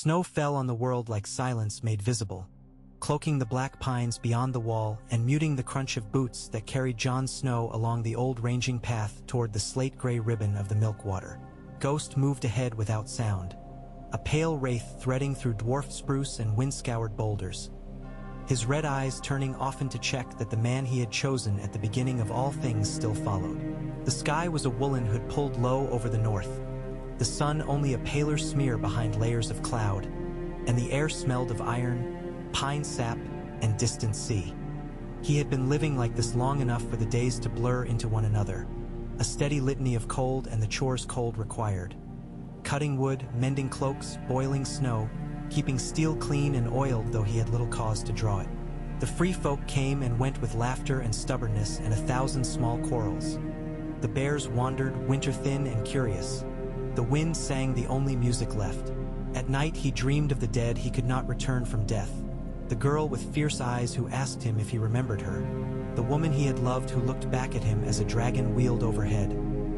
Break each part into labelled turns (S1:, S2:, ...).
S1: Snow fell on the world like silence made visible, cloaking the black pines beyond the wall and muting the crunch of boots that carried Jon Snow along the old ranging path toward the slate-gray ribbon of the Milkwater. Ghost moved ahead without sound, a pale wraith threading through dwarf spruce and wind-scoured boulders, his red eyes turning often to check that the man he had chosen at the beginning of all things still followed. The sky was a woolen hood pulled low over the north, the sun only a paler smear behind layers of cloud, and the air smelled of iron, pine sap, and distant sea. He had been living like this long enough for the days to blur into one another, a steady litany of cold and the chores cold required. Cutting wood, mending cloaks, boiling snow, keeping steel clean and oiled though he had little cause to draw it. The free folk came and went with laughter and stubbornness and 1,000 small quarrels. The bears wandered, winter-thin and curious. The wind sang the only music left. At night he dreamed of the dead he could not return from death, the girl with fierce eyes who asked him if he remembered her, the woman he had loved who looked back at him as a dragon wheeled overhead,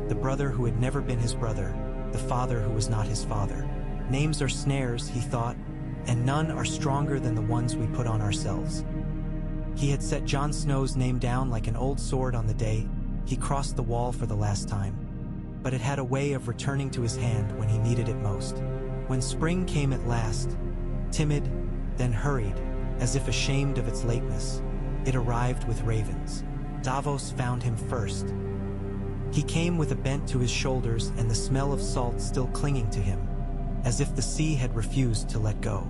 S1: the brother who had never been his brother, the father who was not his father. Names are snares, he thought, and none are stronger than the ones we put on ourselves. He had set Jon Snow's name down like an old sword on the day he crossed the wall for the last time, but it had a way of returning to his hand when he needed it most. When spring came at last, timid, then hurried, as if ashamed of its lateness, it arrived with ravens. Davos found him first. He came with a bent to his shoulders and the smell of salt still clinging to him, as if the sea had refused to let go.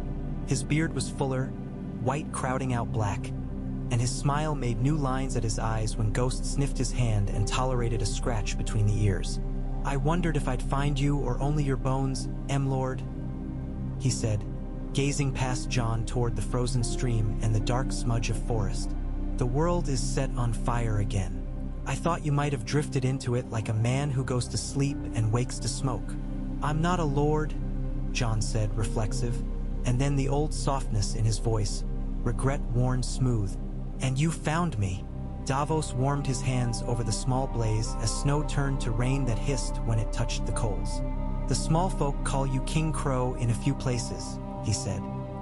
S1: His beard was fuller, white crowding out black, and his smile made new lines at his eyes when Ghost sniffed his hand and tolerated a scratch between the ears. "I wondered if I'd find you or only your bones, M-Lord," he said, gazing past Jon toward the frozen stream and the dark smudge of forest. "The world is set on fire again. I thought you might have drifted into it like a man who goes to sleep and wakes to smoke." "I'm not a lord," Jon said, reflexive, and then the old softness in his voice, regret worn smooth. "And you found me." Davos warmed his hands over the small blaze as snow turned to rain that hissed when it touched the coals. "The small folk call you King Crow in a few places," he said.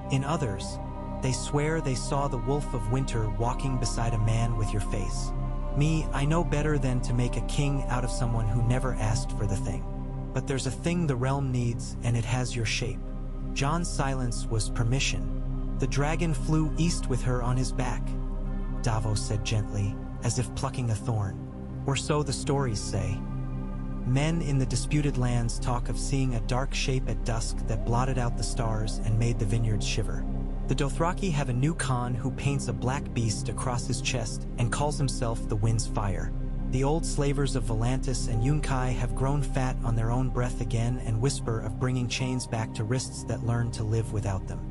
S1: "In others, they swear they saw the wolf of winter walking beside a man with your face. Me, I know better than to make a king out of someone who never asked for the thing. But there's a thing the realm needs, and it has your shape." Jon's silence was permission. "The dragon flew east with her on his back," Davos said gently, as if plucking a thorn. "Or so the stories say. Men in the disputed lands talk of seeing a dark shape at dusk that blotted out the stars and made the vineyards shiver. The Dothraki have a new Khan who paints a black beast across his chest and calls himself the Wind's Fire. The old slavers of Volantis and Yunkai have grown fat on their own breath again and whisper of bringing chains back to wrists that learned to live without them.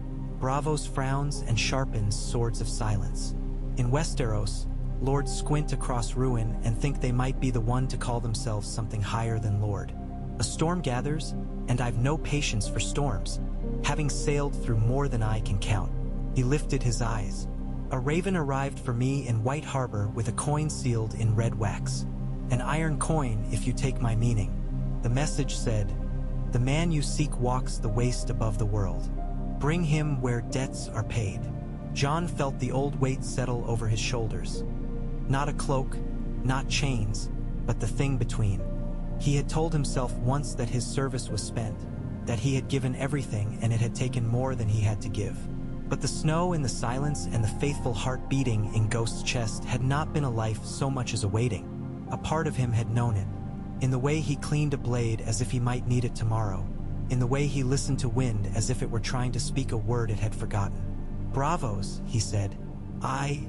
S1: Braavos frowns and sharpens swords of silence. In Westeros, lords squint across ruin and think they might be the one to call themselves something higher than lord. A storm gathers, and I've no patience for storms, having sailed through more than I can count." He lifted his eyes. "A raven arrived for me in White Harbor with a coin sealed in red wax. An iron coin, if you take my meaning. The message said, 'The man you seek walks the waste above the world. Bring him where debts are paid.'" Jon felt the old weight settle over his shoulders. Not a cloak, not chains, but the thing between. He had told himself once that his service was spent, that he had given everything and it had taken more than he had to give. But the snow and the silence and the faithful heart beating in Ghost's chest had not been a life so much as a waiting. A part of him had known it, in the way he cleaned a blade as if he might need it tomorrow, in the way he listened to wind as if it were trying to speak a word it had forgotten. "Bravos," he said. "Aye,"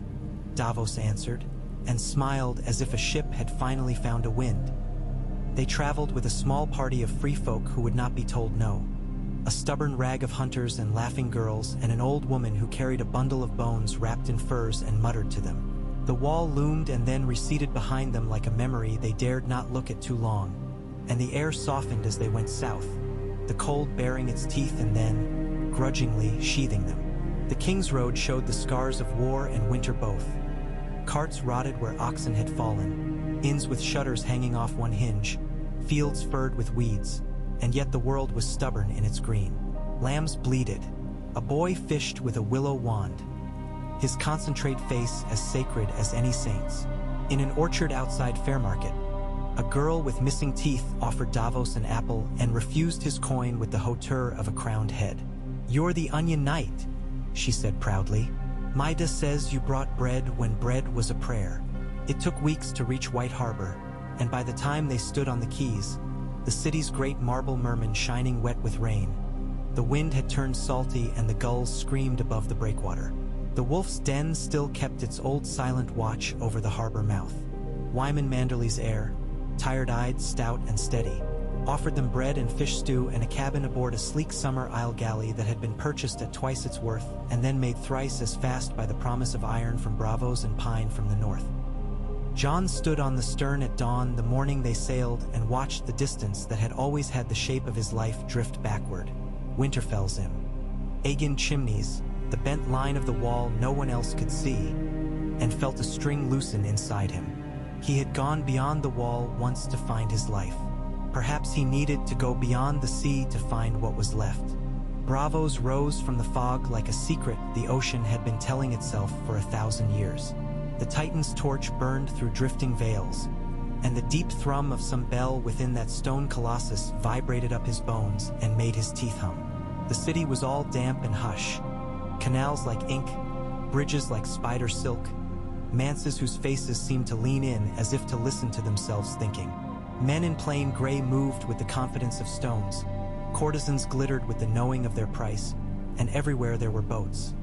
S1: Davos answered, and smiled as if a ship had finally found a wind. They traveled with a small party of free folk who would not be told no. A stubborn rag of hunters and laughing girls and an old woman who carried a bundle of bones wrapped in furs and muttered to them. The wall loomed and then receded behind them like a memory they dared not look at too long, and the air softened as they went south, the cold baring its teeth and then, grudgingly, sheathing them. The King's Road showed the scars of war and winter both. Carts rotted where oxen had fallen, inns with shutters hanging off one hinge, fields furred with weeds, and yet the world was stubborn in its green. Lambs bleated. A boy fished with a willow wand, his concentrate face as sacred as any saint's. In an orchard outside Fairmarket, a girl with missing teeth offered Davos an apple and refused his coin with the hauteur of a crowned head. "You're the Onion Knight," she said proudly. "Maida says you brought bread when bread was a prayer." It took weeks to reach White Harbor, and by the time they stood on the quays, the city's great marble merman shining wet with rain, the wind had turned salty and the gulls screamed above the breakwater. The Wolf's Den still kept its old silent watch over the harbor mouth. Wyman Manderley's heir, tired-eyed, stout, and steady, offered them bread and fish stew and a cabin aboard a sleek summer Isle galley that had been purchased at twice its worth and then made thrice as fast by the promise of iron from Bravos and pine from the north. John stood on the stern at dawn the morning they sailed and watched the distance that had always had the shape of his life drift backward. Winterfell's Inn, Aegon chimneys, the bent line of the wall no one else could see, and felt a string loosen inside him. He had gone beyond the wall once to find his life. Perhaps he needed to go beyond the sea to find what was left. Bravos rose from the fog like a secret the ocean had been telling itself for 1,000 years. The Titan's torch burned through drifting veils, and the deep thrum of some bell within that stone colossus vibrated up his bones and made his teeth hum. The city was all damp and hush. Canals like ink, bridges like spider silk, manses whose faces seemed to lean in as if to listen to themselves thinking. Men in plain gray moved with the confidence of stones. Courtesans glittered with the knowing of their price, and everywhere there were boats.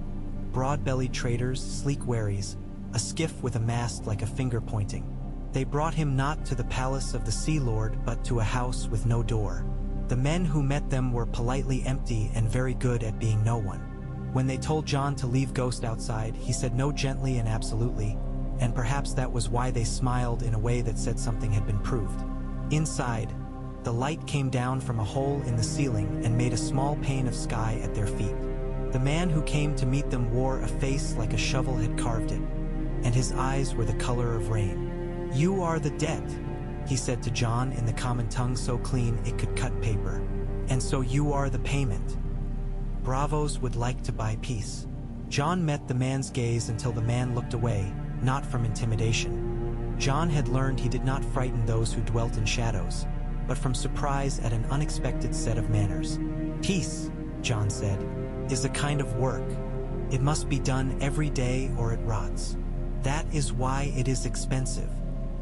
S1: Broad-bellied traders, sleek wherries, a skiff with a mast like a finger pointing. They brought him not to the palace of the Sea Lord, but to a house with no door. The men who met them were politely empty and very good at being no one. When they told John to leave Ghost outside, he said no gently and absolutely, and perhaps that was why they smiled in a way that said something had been proved. Inside, the light came down from a hole in the ceiling and made a small pane of sky at their feet. The man who came to meet them wore a face like a shovel had carved it, and his eyes were the color of rain. "You are the debt," he said to John in the common tongue so clean it could cut paper. "And so you are the payment. Bravos would like to buy peace." John met the man's gaze until the man looked away, not from intimidation. John had learned he did not frighten those who dwelt in shadows, but from surprise at an unexpected set of manners. "Peace," John said, "is a kind of work. It must be done every day or it rots. That is why it is expensive."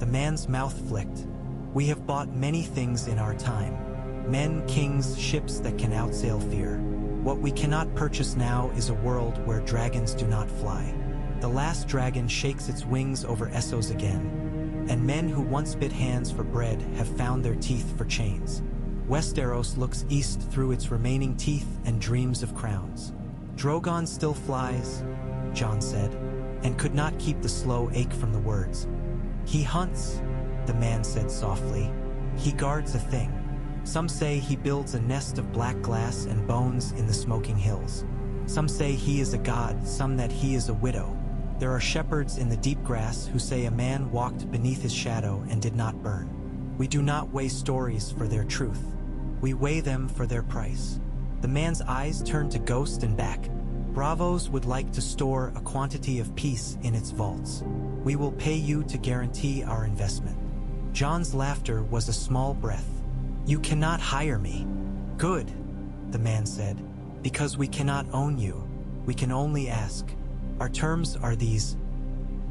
S1: The man's mouth flicked. "We have bought many things in our time. Men, kings, ships that can outsail fear. What we cannot purchase now is a world where dragons do not fly. The last dragon shakes its wings over Essos again, and men who once bit hands for bread have found their teeth for chains. Westeros looks east through its remaining teeth and dreams of crowns." "Drogon still flies," John said, and could not keep the slow ache from the words. "He hunts," the man said softly. "He guards a thing. Some say he builds a nest of black glass and bones in the smoking hills. Some say he is a god, some that he is a widow. There are shepherds in the deep grass who say a man walked beneath his shadow and did not burn. We do not weigh stories for their truth. We weigh them for their price." The man's eyes turned to Ghost and back. "Bravos would like to store a quantity of peace in its vaults. We will pay you to guarantee our investment." John's laughter was a small breath. "You cannot hire me." "Good," the man said, "because we cannot own you. We can only ask. Our terms are these.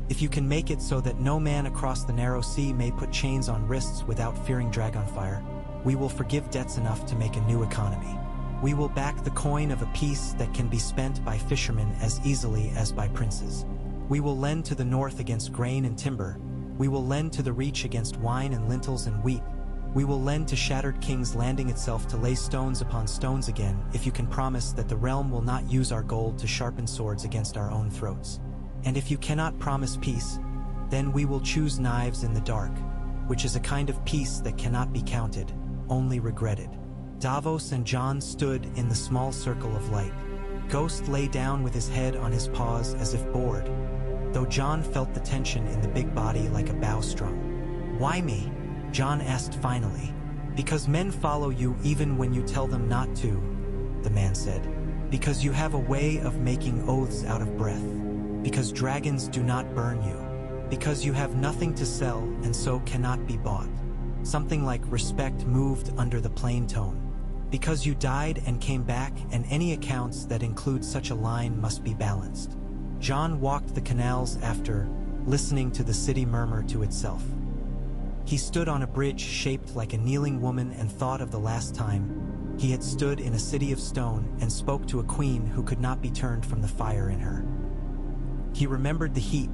S1: If you can make it so that no man across the narrow sea may put chains on wrists without fearing dragonfire, we will forgive debts enough to make a new economy. We will back the coin of a peace that can be spent by fishermen as easily as by princes. We will lend to the north against grain and timber. We will lend to the reach against wine and lentils and wheat. We will lend to shattered kings landing itself to lay stones upon stones again if you can promise that the realm will not use our gold to sharpen swords against our own throats. And if you cannot promise peace, then we will choose knives in the dark, which is a kind of peace that cannot be counted, only regretted." Davos and John stood in the small circle of light. Ghost lay down with his head on his paws as if bored, though John felt the tension in the big body like a bow strung. "Why me?" John asked finally. "Because men follow you even when you tell them not to. the man said. Because you have a way of making oaths out of breath. Because dragons do not burn you. Because you have nothing to sell and so cannot be bought. Something like respect moved under the plain tone. Because you died and came back, and any accounts that include such a line must be balanced. Jon walked the canals after, listening to the city murmur to itself. He stood on a bridge shaped like a kneeling woman and thought of the last time he had stood in a city of stone and spoke to a queen who could not be turned from the fire in her. He remembered the heat,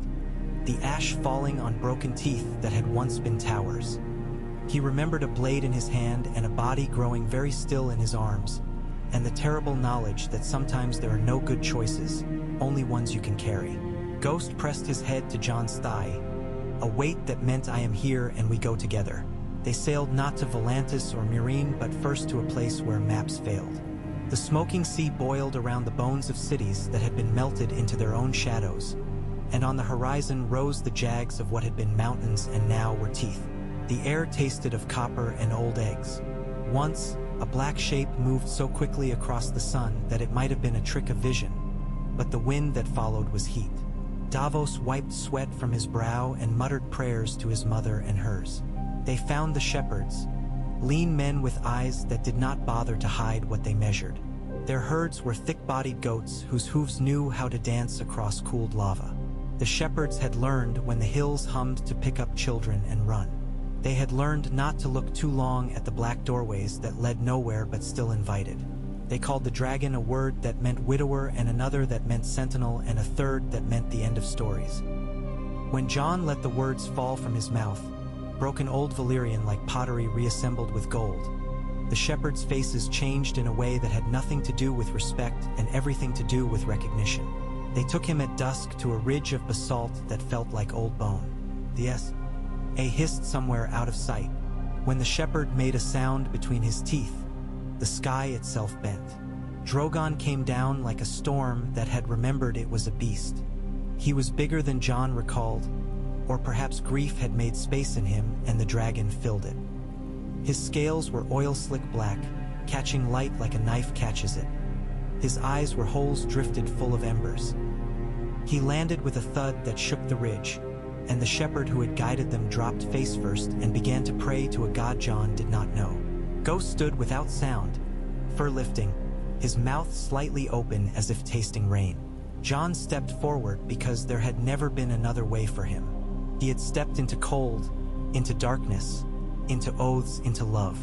S1: the ash falling on broken teeth that had once been towers. He remembered a blade in his hand and a body growing very still in his arms, and the terrible knowledge that sometimes there are no good choices, only ones you can carry. Ghost pressed his head to Jon's thigh, a weight that meant I am here and we go together. They sailed not to Volantis or Meereen, but first to a place where maps failed. The smoking sea boiled around the bones of cities that had been melted into their own shadows, and on the horizon rose the jags of what had been mountains and now were teeth. The air tasted of copper and old eggs. Once, a black shape moved so quickly across the sun that it might have been a trick of vision, but the wind that followed was heat. Davos wiped sweat from his brow and muttered prayers to his mother and hers. They found the shepherds, lean men with eyes that did not bother to hide what they measured. Their herds were thick-bodied goats whose hooves knew how to dance across cooled lava. The shepherds had learned when the hills hummed to pick up children and run. They had learned not to look too long at the black doorways that led nowhere but still invited. They called the dragon a word that meant widower and another that meant sentinel and a third that meant the end of stories. When Jon let the words fall from his mouth, broken old Valyrian like pottery reassembled with gold, the shepherds' faces changed in a way that had nothing to do with respect and everything to do with recognition. They took him at dusk to a ridge of basalt that felt like old bone. The S.A. hissed somewhere out of sight. When the shepherd made a sound between his teeth, the sky itself bent. Drogon came down like a storm that had remembered it was a beast. He was bigger than Jon recalled, or perhaps grief had made space in him and the dragon filled it. His scales were oil-slick black, catching light like a knife catches it. His eyes were holes drifted full of embers. He landed with a thud that shook the ridge, and the shepherd who had guided them dropped face first and began to pray to a god Jon did not know. Ghost stood without sound, fur lifting, his mouth slightly open as if tasting rain. Jon stepped forward because there had never been another way for him. He had stepped into cold, into darkness, into oaths, into love.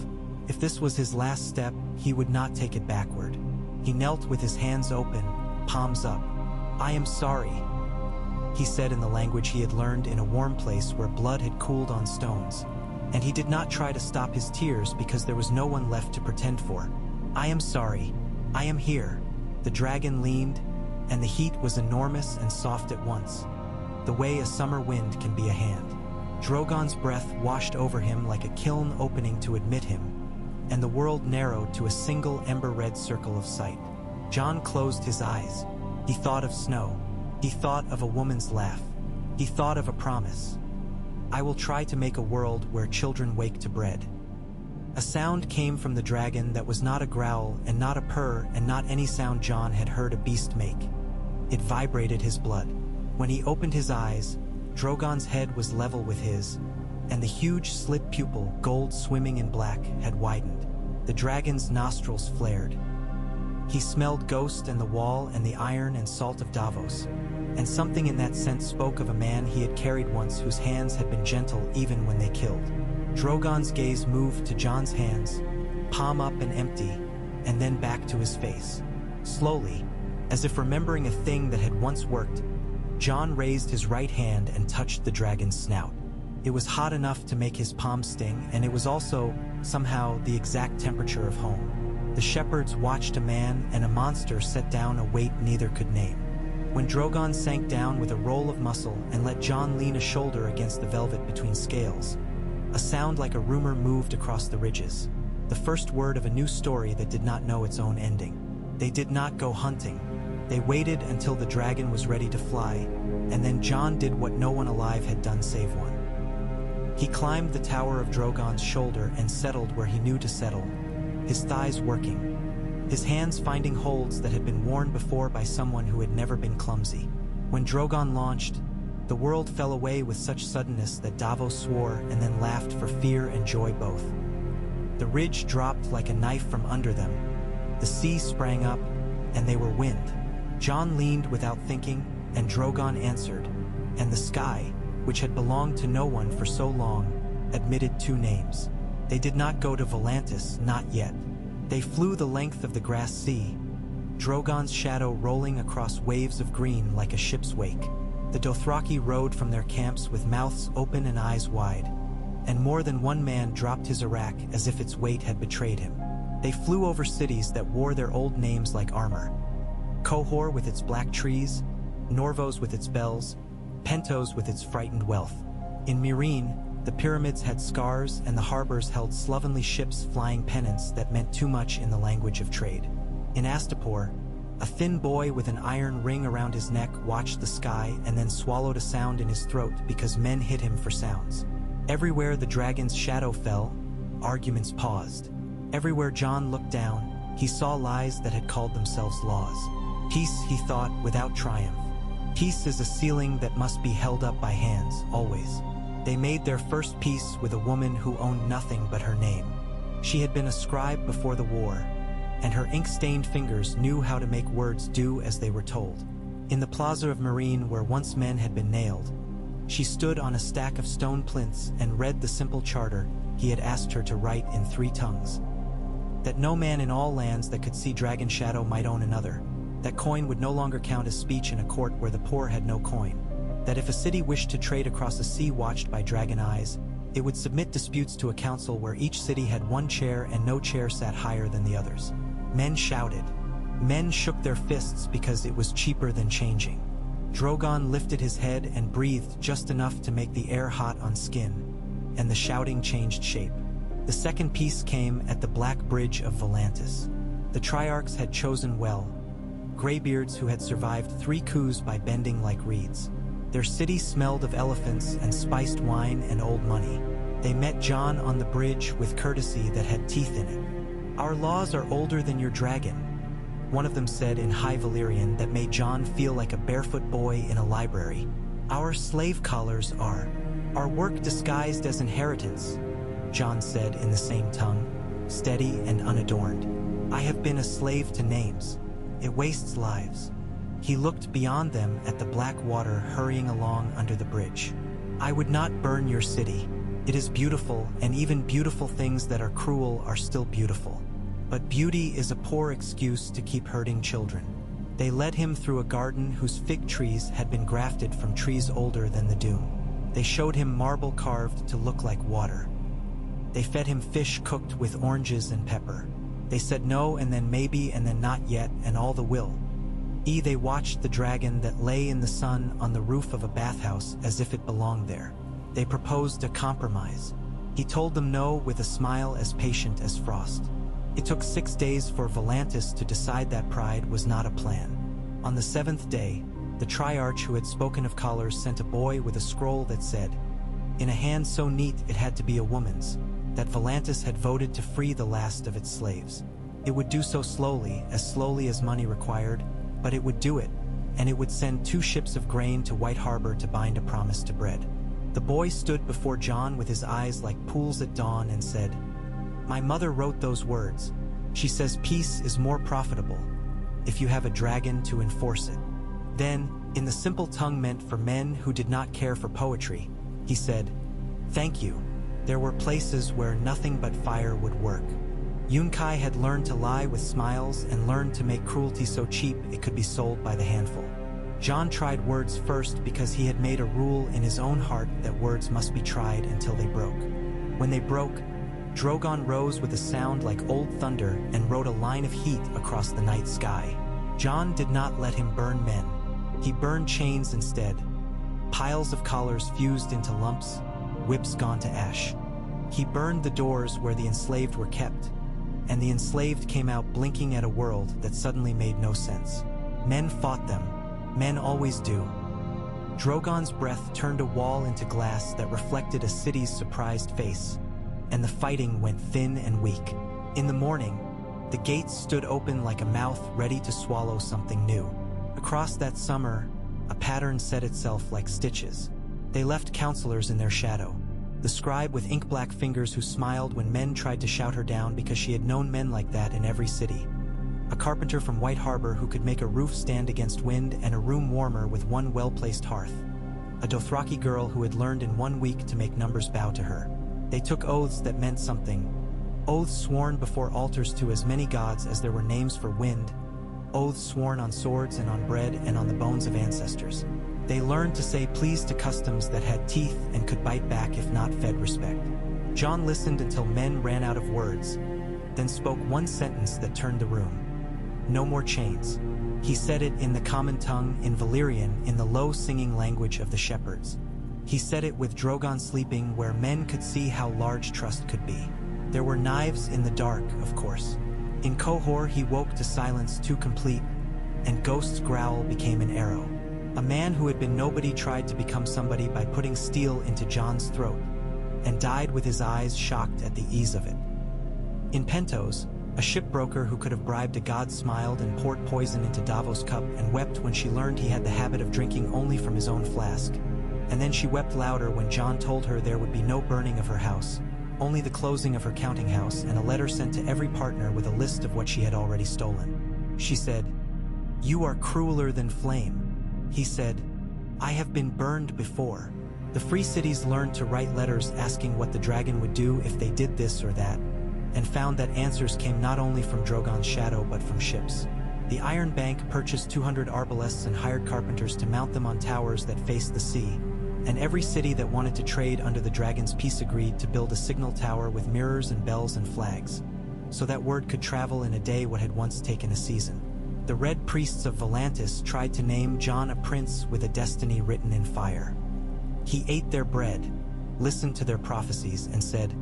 S1: If this was his last step, he would not take it backward. He knelt with his hands open, palms up. "I am sorry," he said in the language he had learned in a warm place where blood had cooled on stones. And he did not try to stop his tears because there was no one left to pretend for. "I am sorry. I am here." The dragon leaned, and the heat was enormous and soft at once, the way a summer wind can be a hand. Drogon's breath washed over him like a kiln opening to admit him, and the world narrowed to a single ember-red circle of sight. Jon closed his eyes. He thought of snow. He thought of a woman's laugh. He thought of a promise. "I will try to make a world where children wake to bread." A sound came from the dragon that was not a growl and not a purr and not any sound Jon had heard a beast make. It vibrated his blood. When he opened his eyes, Drogon's head was level with his, and the huge slit pupil, gold swimming in black, had widened. The dragon's nostrils flared. He smelled ghost and the wall and the iron and salt of Davos, and something in that scent spoke of a man he had carried once whose hands had been gentle even when they killed. Drogon's gaze moved to Jon's hands, palm up and empty, and then back to his face. Slowly, as if remembering a thing that had once worked, Jon raised his right hand and touched the dragon's snout. It was hot enough to make his palm sting, and it was also, somehow, the exact temperature of home. The shepherds watched a man and a monster set down a weight neither could name. When Drogon sank down with a roll of muscle and let Jon lean a shoulder against the velvet between scales, a sound like a rumor moved across the ridges, the first word of a new story that did not know its own ending. They did not go hunting. They waited until the dragon was ready to fly, and then Jon did what no one alive had done save one. He climbed the tower of Drogon's shoulder and settled where he knew to settle, his thighs working. his hands finding holds that had been worn before by someone who had never been clumsy. When Drogon launched, the world fell away with such suddenness that Davos swore and then laughed for fear and joy both. The ridge dropped like a knife from under them. The sea sprang up, and they were wind. Jon leaned without thinking, and Drogon answered, and the sky, which had belonged to no one for so long, admitted two names. They did not go to Volantis, not yet. They flew the length of the grass sea, Drogon's shadow rolling across waves of green like a ship's wake. The Dothraki rode from their camps with mouths open and eyes wide, and more than one man dropped his arak as if its weight had betrayed him. They flew over cities that wore their old names like armor. Qohor with its black trees, Norvos with its bells, Pentos with its frightened wealth. In Meereen, the pyramids had scars and the harbors held slovenly ships flying pennants that meant too much in the language of trade. In Astapor, a thin boy with an iron ring around his neck watched the sky and then swallowed a sound in his throat because men hit him for sounds. Everywhere the dragon's shadow fell, arguments paused. Everywhere Jon looked down, he saw lies that had called themselves laws. Peace, he thought, without triumph. Peace is a ceiling that must be held up by hands, always. They made their first peace with a woman who owned nothing but her name. She had been a scribe before the war, and her ink-stained fingers knew how to make words do as they were told. In the plaza of Meereen, where once men had been nailed, she stood on a stack of stone plinths and read the simple charter he had asked her to write in 3 tongues. That no man in all lands that could see Dragon Shadow might own another. That coin would no longer count as speech in a court where the poor had no coin. That if a city wished to trade across a sea watched by dragon eyes, it would submit disputes to a council where each city had one chair and no chair sat higher than the others. Men shouted. Men shook their fists because it was cheaper than changing. Drogon lifted his head and breathed just enough to make the air hot on skin, and the shouting changed shape. The second piece came at the Black Bridge of Volantis. The Triarchs had chosen well, graybeards who had survived 3 coups by bending like reeds. Their city smelled of elephants and spiced wine and old money. They met Jon on the bridge with courtesy that had teeth in it. "Our laws are older than your dragon," one of them said in High Valyrian that made Jon feel like a barefoot boy in a library. "Our slave collars are our work disguised as inheritance," Jon said in the same tongue, steady and unadorned. "I have been a slave to names. It wastes lives." He looked beyond them at the black water hurrying along under the bridge. "I would not burn your city. It is beautiful, and even beautiful things that are cruel are still beautiful. But beauty is a poor excuse to keep hurting children." They led him through a garden whose fig trees had been grafted from trees older than the dune. They showed him marble carved to look like water. They fed him fish cooked with oranges and pepper. They said no and then maybe and then not yet and all the will. They watched the dragon that lay in the sun on the roof of a bathhouse as if it belonged there. They proposed a compromise. He told them no with a smile as patient as frost. It took 6 days for Volantis to decide that pride was not a plan. On the 7th day, the Triarch who had spoken of collars sent a boy with a scroll that said, in a hand so neat it had to be a woman's, that Volantis had voted to free the last of its slaves. It would do so slowly as money required, but it would do it, and it would send 2 ships of grain to White Harbor to bind a promise to bread. The boy stood before Jon with his eyes like pools at dawn and said, "My mother wrote those words. She says peace is more profitable if you have a dragon to enforce it." Then, in the simple tongue meant for men who did not care for poetry, he said, "Thank you. There were places where nothing but fire would work." Yunkai had learned to lie with smiles and learned to make cruelty so cheap it could be sold by the handful. Jon tried words first because he had made a rule in his own heart that words must be tried until they broke. When they broke, Drogon rose with a sound like old thunder and rode a line of heat across the night sky. Jon did not let him burn men. He burned chains instead. Piles of collars fused into lumps, whips gone to ash. He burned the doors where the enslaved were kept, and the enslaved came out blinking at a world that suddenly made no sense. Men fought them. Men always do. Drogon's breath turned a wall into glass that reflected a city's surprised face, and the fighting went thin and weak. In the morning, The gates stood open like a mouth ready to swallow something new. Across that summer, a pattern set itself like stitches. They left counselors in their shadow. The scribe with ink-black fingers who smiled when men tried to shout her down because she had known men like that in every city. A carpenter from White Harbor who could make a roof stand against wind and a room warmer with one well-placed hearth. A Dothraki girl who had learned in 1 week to make numbers bow to her. They took oaths that meant something. Oaths sworn before altars to as many gods as there were names for wind. Oaths sworn on swords and on bread and on the bones of ancestors. They learned to say please to customs that had teeth and could bite back if not fed respect. Jon listened until men ran out of words, then spoke one sentence that turned the room. No more chains. He said it in the common tongue, in Valyrian, in the low singing language of the shepherds. He said it with Drogon sleeping where men could see how large trust could be. There were knives in the dark, of course. In Qohor he woke to silence too complete, and Ghost's growl became an arrow. A man who had been nobody tried to become somebody by putting steel into Jon's throat, and died with his eyes shocked at the ease of it. In Pentos, a shipbroker who could have bribed a god smiled and poured poison into Davos' cup and wept when she learned he had the habit of drinking only from his own flask. And then she wept louder when Jon told her there would be no burning of her house, only the closing of her counting house and a letter sent to every partner with a list of what she had already stolen. She said, "You are crueler than flame." He said, "I have been burned before." The free cities learned to write letters asking what the dragon would do if they did this or that, and found that answers came not only from Drogon's shadow but from ships. The Iron Bank purchased 200 arbalests and hired carpenters to mount them on towers that faced the sea, and every city that wanted to trade under the dragon's peace agreed to build a signal tower with mirrors and bells and flags, so that word could travel in a day what had once taken a season. The Red Priests of Volantis tried to name Jon a prince with a destiny written in fire. He ate their bread, listened to their prophecies, and said,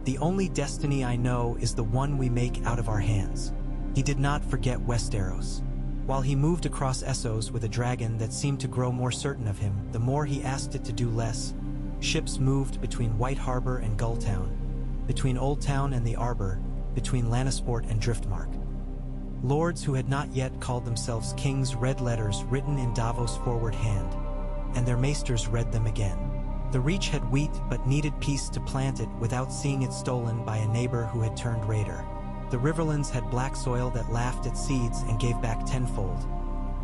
S1: "The only destiny I know is the one we make out of our hands." He did not forget Westeros. While he moved across Essos with a dragon that seemed to grow more certain of him, the more he asked it to do less. Ships moved between White Harbor and Gulltown, between Old Town and the Arbor, between Lannisport and Driftmark. Lords who had not yet called themselves kings read letters written in Davos' forward hand, and their maesters read them again. The Reach had wheat but needed peace to plant it without seeing it stolen by a neighbor who had turned raider. The Riverlands had black soil that laughed at seeds and gave back tenfold,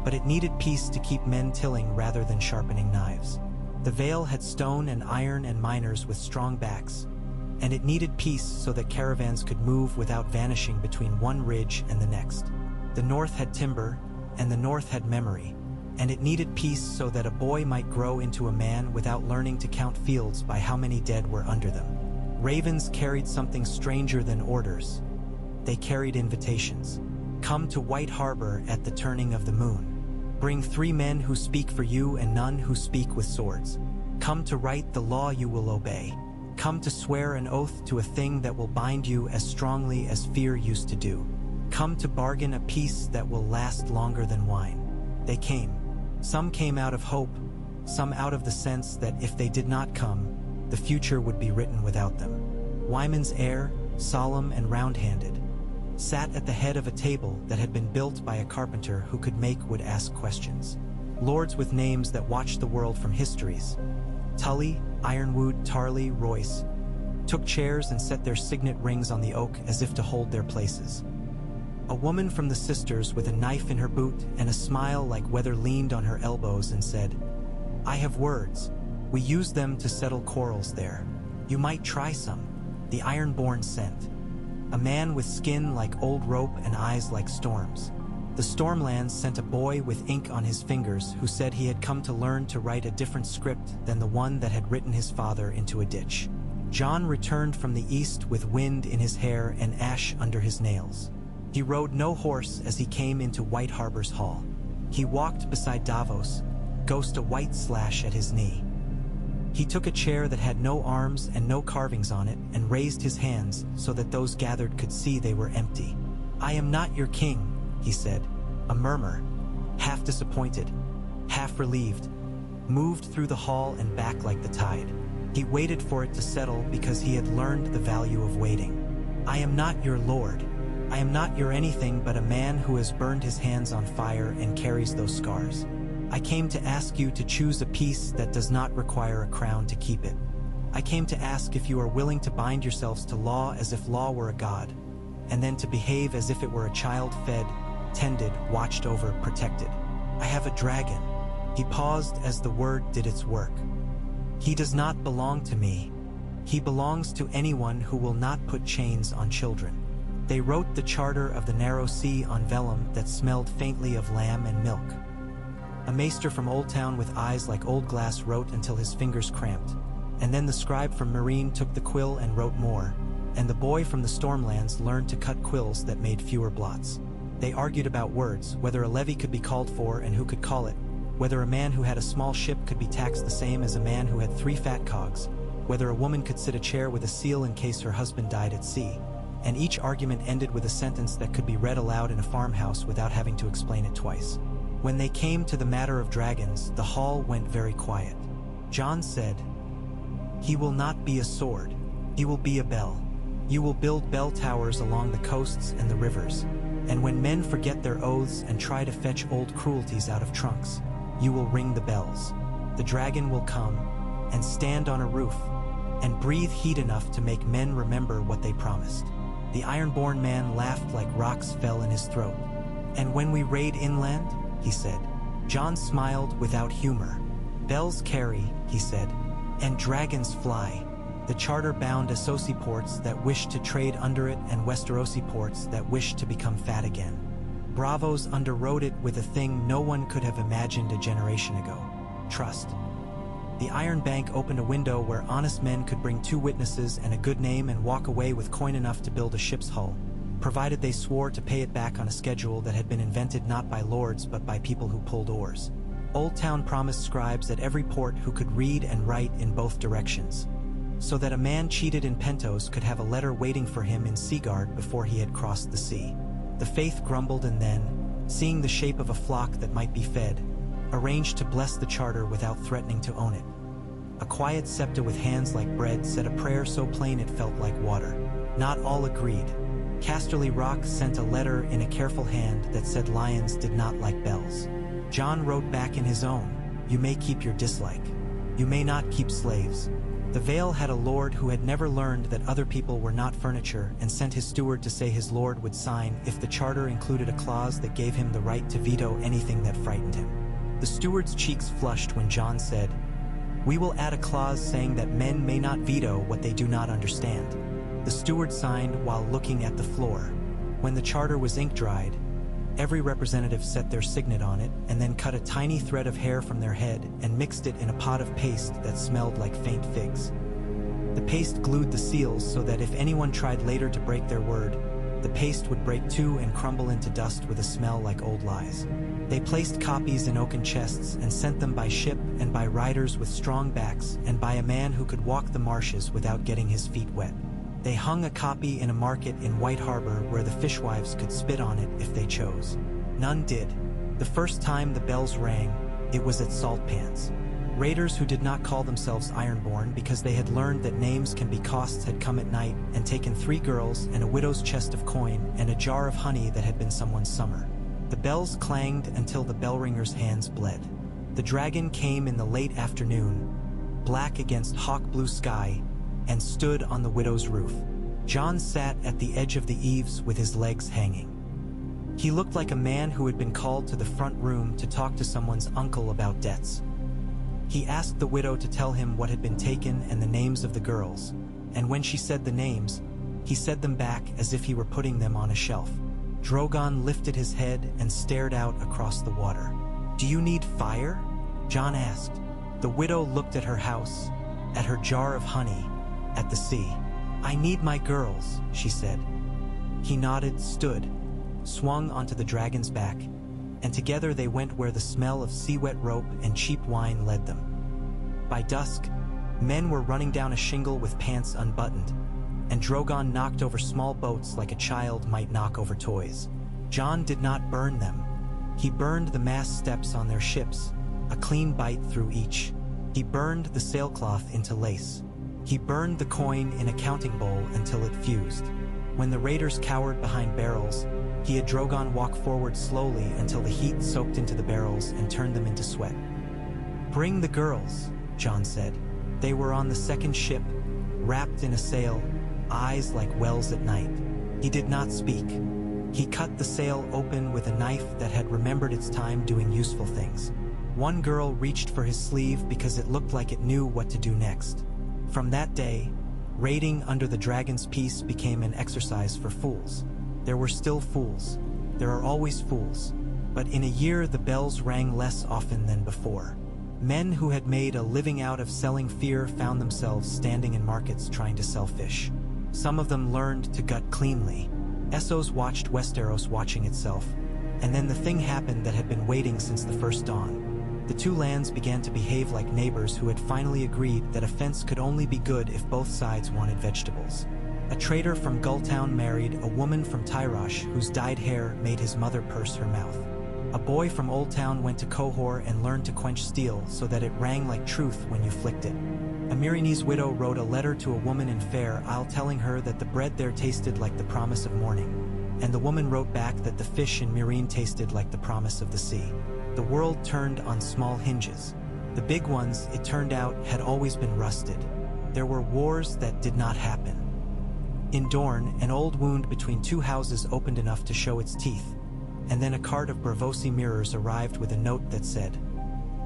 S1: but it needed peace to keep men tilling rather than sharpening knives. The Vale had stone and iron and miners with strong backs, and it needed peace so that caravans could move without vanishing between one ridge and the next. The North had timber, and the North had memory, and it needed peace so that a boy might grow into a man without learning to count fields by how many dead were under them. Ravens carried something stranger than orders. They carried invitations. Come to White Harbor at the turning of the moon. Bring 3 men who speak for you and none who speak with swords. Come to write the law you will obey. Come to swear an oath to a thing that will bind you as strongly as fear used to do. Come to bargain a peace that will last longer than wine. They came. Some came out of hope, some out of the sense that if they did not come, the future would be written without them. Wyman's heir, solemn and round-handed, sat at the head of a table that had been built by a carpenter who could make would ask questions. Lords with names that watched the world from histories, Tully, Ironwood, Tarly, Royce, took chairs and set their signet rings on the oak as if to hold their places. A woman from the sisters with a knife in her boot and a smile like weather leaned on her elbows and said, "I have words. We use them to settle quarrels there. You might try some." The Ironborn sent. A man with skin like old rope and eyes like storms. The Stormlands sent a boy with ink on his fingers who said he had come to learn to write a different script than the one that had written his father into a ditch. Jon returned from the east with wind in his hair and ash under his nails. He rode no horse as he came into White Harbor's hall. He walked beside Davos, Ghost a white slash at his knee. He took a chair that had no arms and no carvings on it and raised his hands so that those gathered could see they were empty. "I am not your king," he said. A murmur, half disappointed, half relieved, moved through the hall and back like the tide. He waited for it to settle because he had learned the value of waiting. "I am not your lord. I am not your anything but a man who has burned his hands on fire and carries those scars. I came to ask you to choose a peace that does not require a crown to keep it. I came to ask if you are willing to bind yourselves to law as if law were a god, and then to behave as if it were a child fed, tended, watched over, protected. I have a dragon." He paused as the word did its work. "He does not belong to me. He belongs to anyone who will not put chains on children." They wrote the charter of the narrow sea on vellum that smelled faintly of lamb and milk. A maester from Old Town with eyes like old glass wrote until his fingers cramped, and then the scribe from Marine took the quill and wrote more, and the boy from the Stormlands learned to cut quills that made fewer blots. They argued about words, whether a levy could be called for and who could call it, whether a man who had a small ship could be taxed the same as a man who had 3 fat cogs, whether a woman could sit a chair with a seal in case her husband died at sea, and each argument ended with a sentence that could be read aloud in a farmhouse without having to explain it twice. When they came to the matter of dragons, the hall went very quiet. Jon said, "He will not be a sword. He will be a bell. You will build bell towers along the coasts and the rivers, and when men forget their oaths and try to fetch old cruelties out of trunks, you will ring the bells. The dragon will come and stand on a roof and breathe heat enough to make men remember what they promised." The Ironborn man laughed like rocks fell in his throat. "And when we raid inland?" he said. Jon smiled without humor. "Bells carry," he said, "and dragons fly." The charter bound Essosi ports that wished to trade under it and Westerosi ports that wished to become fat again. Bravos underwrote it with a thing no one could have imagined a generation ago: trust. The Iron Bank opened a window where honest men could bring 2 witnesses and a good name and walk away with coin enough to build a ship's hull, provided they swore to pay it back on a schedule that had been invented not by lords but by people who pulled oars. Old Town promised scribes at every port who could read and write in both directions, so that a man cheated in Pentos could have a letter waiting for him in Seaguard before he had crossed the sea. The faith grumbled and then, seeing the shape of a flock that might be fed, arranged to bless the charter without threatening to own it. A quiet septa with hands like bread said a prayer so plain it felt like water. Not all agreed. Casterly Rock sent a letter in a careful hand that said lions did not like bells. Jon wrote back in his own, "You may keep your dislike. You may not keep slaves." The Vale had a lord who had never learned that other people were not furniture and sent his steward to say his lord would sign if the charter included a clause that gave him the right to veto anything that frightened him. The steward's cheeks flushed when Jon said, "We will add a clause saying that men may not veto what they do not understand." The steward signed while looking at the floor. When the charter was ink-dried, every representative set their signet on it and then cut a tiny thread of hair from their head and mixed it in a pot of paste that smelled like faint figs. The paste glued the seals so that if anyone tried later to break their word, the paste would break too and crumble into dust with a smell like old lies. They placed copies in oaken chests and sent them by ship and by riders with strong backs and by a man who could walk the marshes without getting his feet wet. They hung a copy in a market in White Harbor where the fishwives could spit on it if they chose. None did. The first time the bells rang, it was at Salt Pans. Raiders who did not call themselves Ironborn because they had learned that names can be costs had come at night and taken 3 girls and a widow's chest of coin and a jar of honey that had been someone's summer. The bells clanged until the bellringer's hands bled. The dragon came in the late afternoon, black against hawk blue sky, and stood on the widow's roof. Jon sat at the edge of the eaves with his legs hanging. He looked like a man who had been called to the front room to talk to someone's uncle about debts. He asked the widow to tell him what had been taken and the names of the girls, and when she said the names, he said them back as if he were putting them on a shelf. Drogon lifted his head and stared out across the water. "Do you need fire?" Jon asked. The widow looked at her house, at her jar of honey, at the sea. "I need my girls," she said. He nodded, stood, swung onto the dragon's back, and together they went where the smell of sea-wet rope and cheap wine led them. By dusk, men were running down a shingle with pants unbuttoned, and Drogon knocked over small boats like a child might knock over toys. Jon did not burn them. He burned the mast steps on their ships, a clean bite through each. He burned the sailcloth into lace. He burned the coin in a counting bowl until it fused. When the raiders cowered behind barrels, he had Drogon walk forward slowly until the heat soaked into the barrels and turned them into sweat. "Bring the girls," Jon said. They were on the second ship, wrapped in a sail, eyes like wells at night. He did not speak. He cut the sail open with a knife that had remembered its time doing useful things. One girl reached for his sleeve because it looked like it knew what to do next. From that day, raiding under the dragon's peace became an exercise for fools. There were still fools. There are always fools. But in a year, the bells rang less often than before. Men who had made a living out of selling fear found themselves standing in markets trying to sell fish. Some of them learned to gut cleanly. Essos watched Westeros watching itself, and then the thing happened that had been waiting since the first dawn. The two lands began to behave like neighbors who had finally agreed that a fence could only be good if both sides wanted vegetables. A trader from Gulltown married a woman from Tyrosh whose dyed hair made his mother purse her mouth. A boy from Old Town went to Qohor and learned to quench steel so that it rang like truth when you flicked it. A Myrinese widow wrote a letter to a woman in Fair Isle telling her that the bread there tasted like the promise of morning, and the woman wrote back that the fish in Meereen tasted like the promise of the sea. The world turned on small hinges. The big ones, it turned out, had always been rusted. There were wars that did not happen. In Dorne, an old wound between two houses opened enough to show its teeth, and then a cart of Bravosi mirrors arrived with a note that said,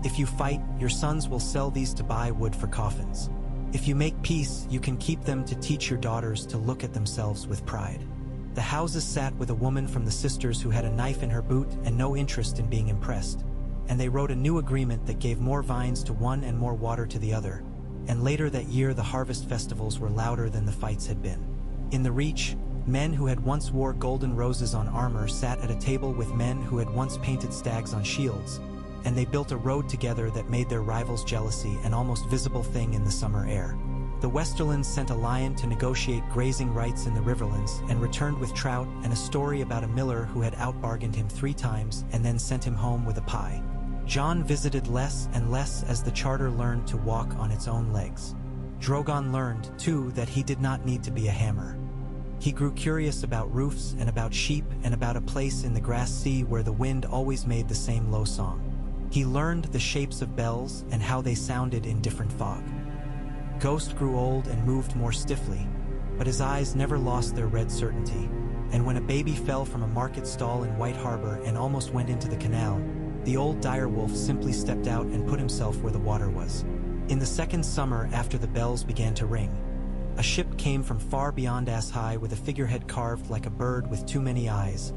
S1: "If you fight, your sons will sell these to buy wood for coffins. If you make peace, you can keep them to teach your daughters to look at themselves with pride." The houses sat with a woman from the sisters who had a knife in her boot and no interest in being impressed, and they wrote a new agreement that gave more vines to one and more water to the other, and later that year the harvest festivals were louder than the fights had been. In the Reach, men who had once wore golden roses on armor sat at a table with men who had once painted stags on shields, and they built a road together that made their rivals' jealousy an almost visible thing in the summer air. The Westerlands sent a lion to negotiate grazing rights in the Riverlands and returned with trout and a story about a miller who had outbargained him 3 times and then sent him home with a pie. Jon visited less and less as the charter learned to walk on its own legs. Drogon learned, too, that he did not need to be a hammer. He grew curious about roofs and about sheep and about a place in the grass sea where the wind always made the same low song. He learned the shapes of bells and how they sounded in different fog. Ghost grew old and moved more stiffly, but his eyes never lost their red certainty, and when a baby fell from a market stall in White Harbor and almost went into the canal, the old direwolf simply stepped out and put himself where the water was. In the second summer after the bells began to ring, a ship came from far beyond Ass High with a figurehead carved like a bird with too many eyes,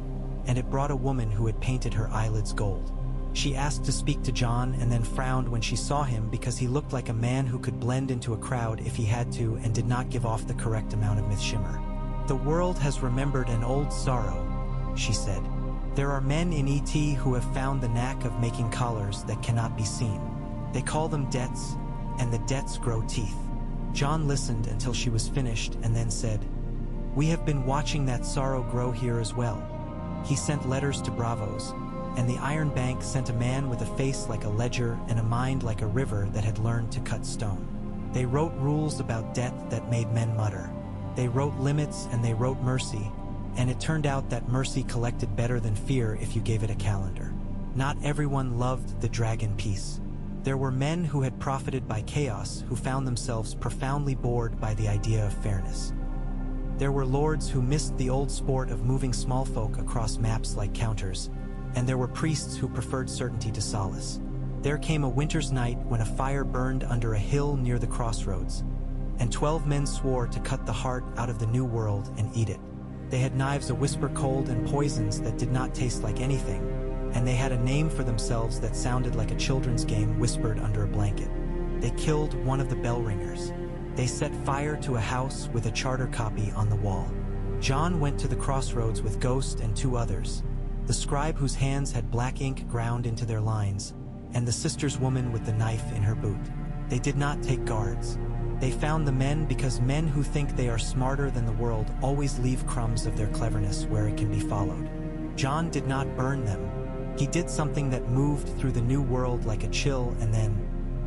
S1: and it brought a woman who had painted her eyelids gold. She asked to speak to Jon and then frowned when she saw him because he looked like a man who could blend into a crowd if he had to and did not give off the correct amount of myth shimmer. "The world has remembered an old sorrow," she said. "There are men in ET who have found the knack of making collars that cannot be seen. They call them debts, and the debts grow teeth." Jon listened until she was finished and then said, "We have been watching that sorrow grow here as well." He sent letters to Bravos, and the Iron Bank sent a man with a face like a ledger and a mind like a river that had learned to cut stone. They wrote rules about debt that made men mutter. They wrote limits and they wrote mercy, and it turned out that mercy collected better than fear if you gave it a calendar. Not everyone loved the dragon peace. There were men who had profited by chaos who found themselves profoundly bored by the idea of fairness. There were lords who missed the old sport of moving small folk across maps like counters, and there were priests who preferred certainty to solace. There came a winter's night when a fire burned under a hill near the crossroads, and 12 men swore to cut the heart out of the new world and eat it. They had knives a whisper cold and poisons that did not taste like anything, and they had a name for themselves that sounded like a children's game whispered under a blanket. They killed one of the bell ringers. They set fire to a house with a charter copy on the wall. Jon went to the crossroads with Ghost and 2 others, the scribe whose hands had black ink ground into their lines, and the sister's woman with the knife in her boot. They did not take guards. They found the men because men who think they are smarter than the world always leave crumbs of their cleverness where it can be followed. Jon did not burn them. He did something that moved through the new world like a chill and then,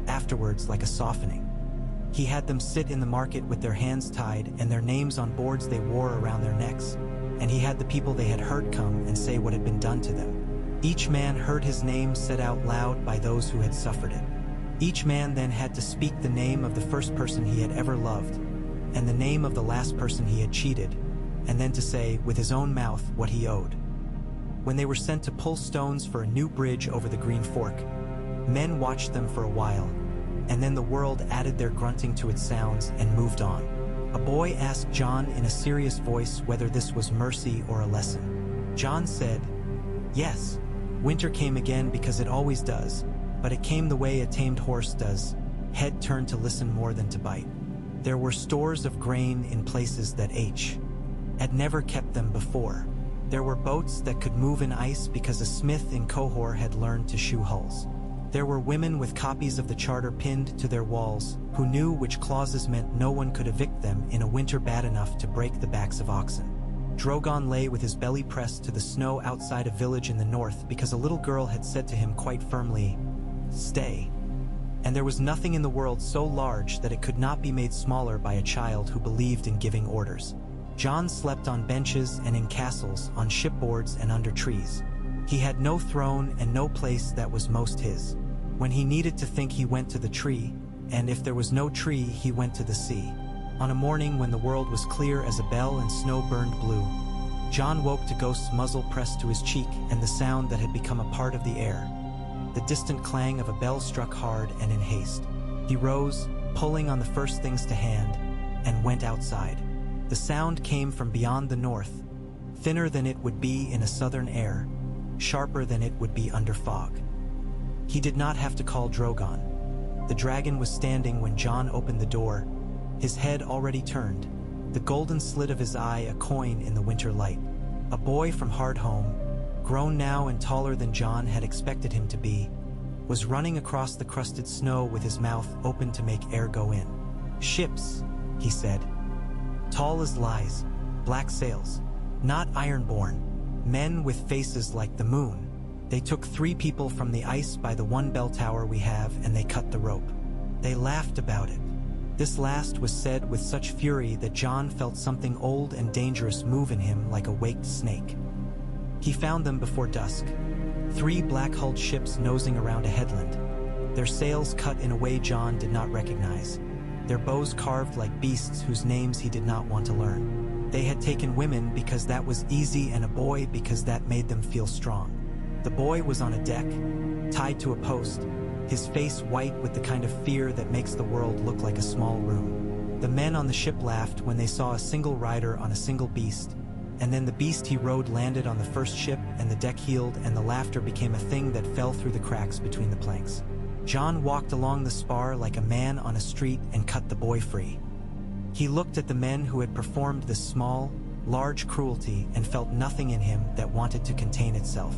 S1: afterwards, like a softening. He had them sit in the market with their hands tied and their names on boards they wore around their necks, and he had the people they had hurt come and say what had been done to them. Each man heard his name said out loud by those who had suffered it. Each man then had to speak the name of the first person he had ever loved, and the name of the last person he had cheated, and then to say, with his own mouth, what he owed. When they were sent to pull stones for a new bridge over the Green Fork, men watched them for a while, and then the world added their grunting to its sounds and moved on. A boy asked John in a serious voice whether this was mercy or a lesson. John said, "Yes, winter came again because it always does, but it came the way a tamed horse does, head turned to listen more than to bite. There were stores of grain in places that H had never kept them before. There were boats that could move in ice because a smith in Qohor had learned to shoe hulls. There were women with copies of the charter pinned to their walls who knew which clauses meant no one could evict them in a winter bad enough to break the backs of oxen. Drogon lay with his belly pressed to the snow outside a village in the north because a little girl had said to him quite firmly, 'Stay.' And there was nothing in the world so large that it could not be made smaller by a child who believed in giving orders. John slept on benches and in castles, on shipboards and under trees. He had no throne and no place that was most his. When he needed to think, he went to the tree, and if there was no tree, he went to the sea. On a morning when the world was clear as a bell and snow burned blue, John woke to Ghost's muzzle pressed to his cheek and the sound that had become a part of the air. The distant clang of a bell struck hard and in haste. He rose, pulling on the first things to hand, and went outside. The sound came from beyond the north, thinner than it would be in a southern air, sharper than it would be under fog. He did not have to call Drogon. The dragon was standing when John opened the door, his head already turned, the golden slit of his eye a coin in the winter light. A boy from Hardhome, grown now and taller than John had expected him to be, was running across the crusted snow with his mouth open to make air go in. "Ships," he said. "Tall as lies, black sails, not ironborn, men with faces like the moon. They took 3 people from the ice by the one bell tower we have and they cut the rope. They laughed about it." This last was said with such fury that John felt something old and dangerous move in him like a waked snake. He found them before dusk, 3 black-hulled ships nosing around a headland, their sails cut in a way John did not recognize, their bows carved like beasts whose names he did not want to learn. They had taken women because that was easy and a boy because that made them feel strong. The boy was on a deck, tied to a post, his face white with the kind of fear that makes the world look like a small room. The men on the ship laughed when they saw a single rider on a single beast, and then the beast he rode landed on the first ship and the deck heeled and the laughter became a thing that fell through the cracks between the planks. John walked along the spar like a man on a street and cut the boy free. He looked at the men who had performed this small, large cruelty and felt nothing in him that wanted to contain itself.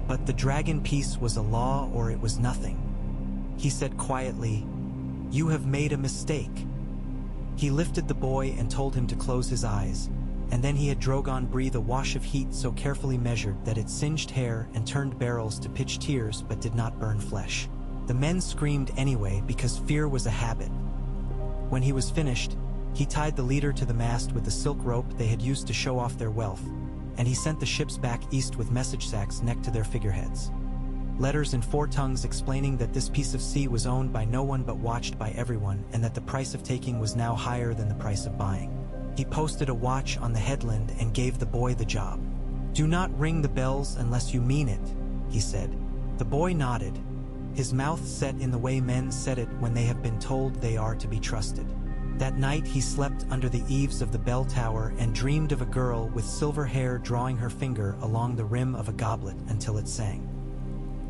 S1: But the dragon piece was a law or it was nothing. He said quietly, "You have made a mistake." He lifted the boy and told him to close his eyes, and then he had Drogon breathe a wash of heat so carefully measured that it singed hair and turned barrels to pitch tears but did not burn flesh. The men screamed anyway because fear was a habit. When he was finished, he tied the leader to the mast with the silk rope they had used to show off their wealth, and he sent the ships back east with message sacks necked to their figureheads. Letters in 4 tongues explaining that this piece of sea was owned by no one but watched by everyone, and that the price of taking was now higher than the price of buying. He posted a watch on the headland and gave the boy the job. "Do not ring the bells unless you mean it," he said. The boy nodded, his mouth set in the way men set it when they have been told they are to be trusted. That night he slept under the eaves of the bell tower and dreamed of a girl with silver hair drawing her finger along the rim of a goblet until it sang.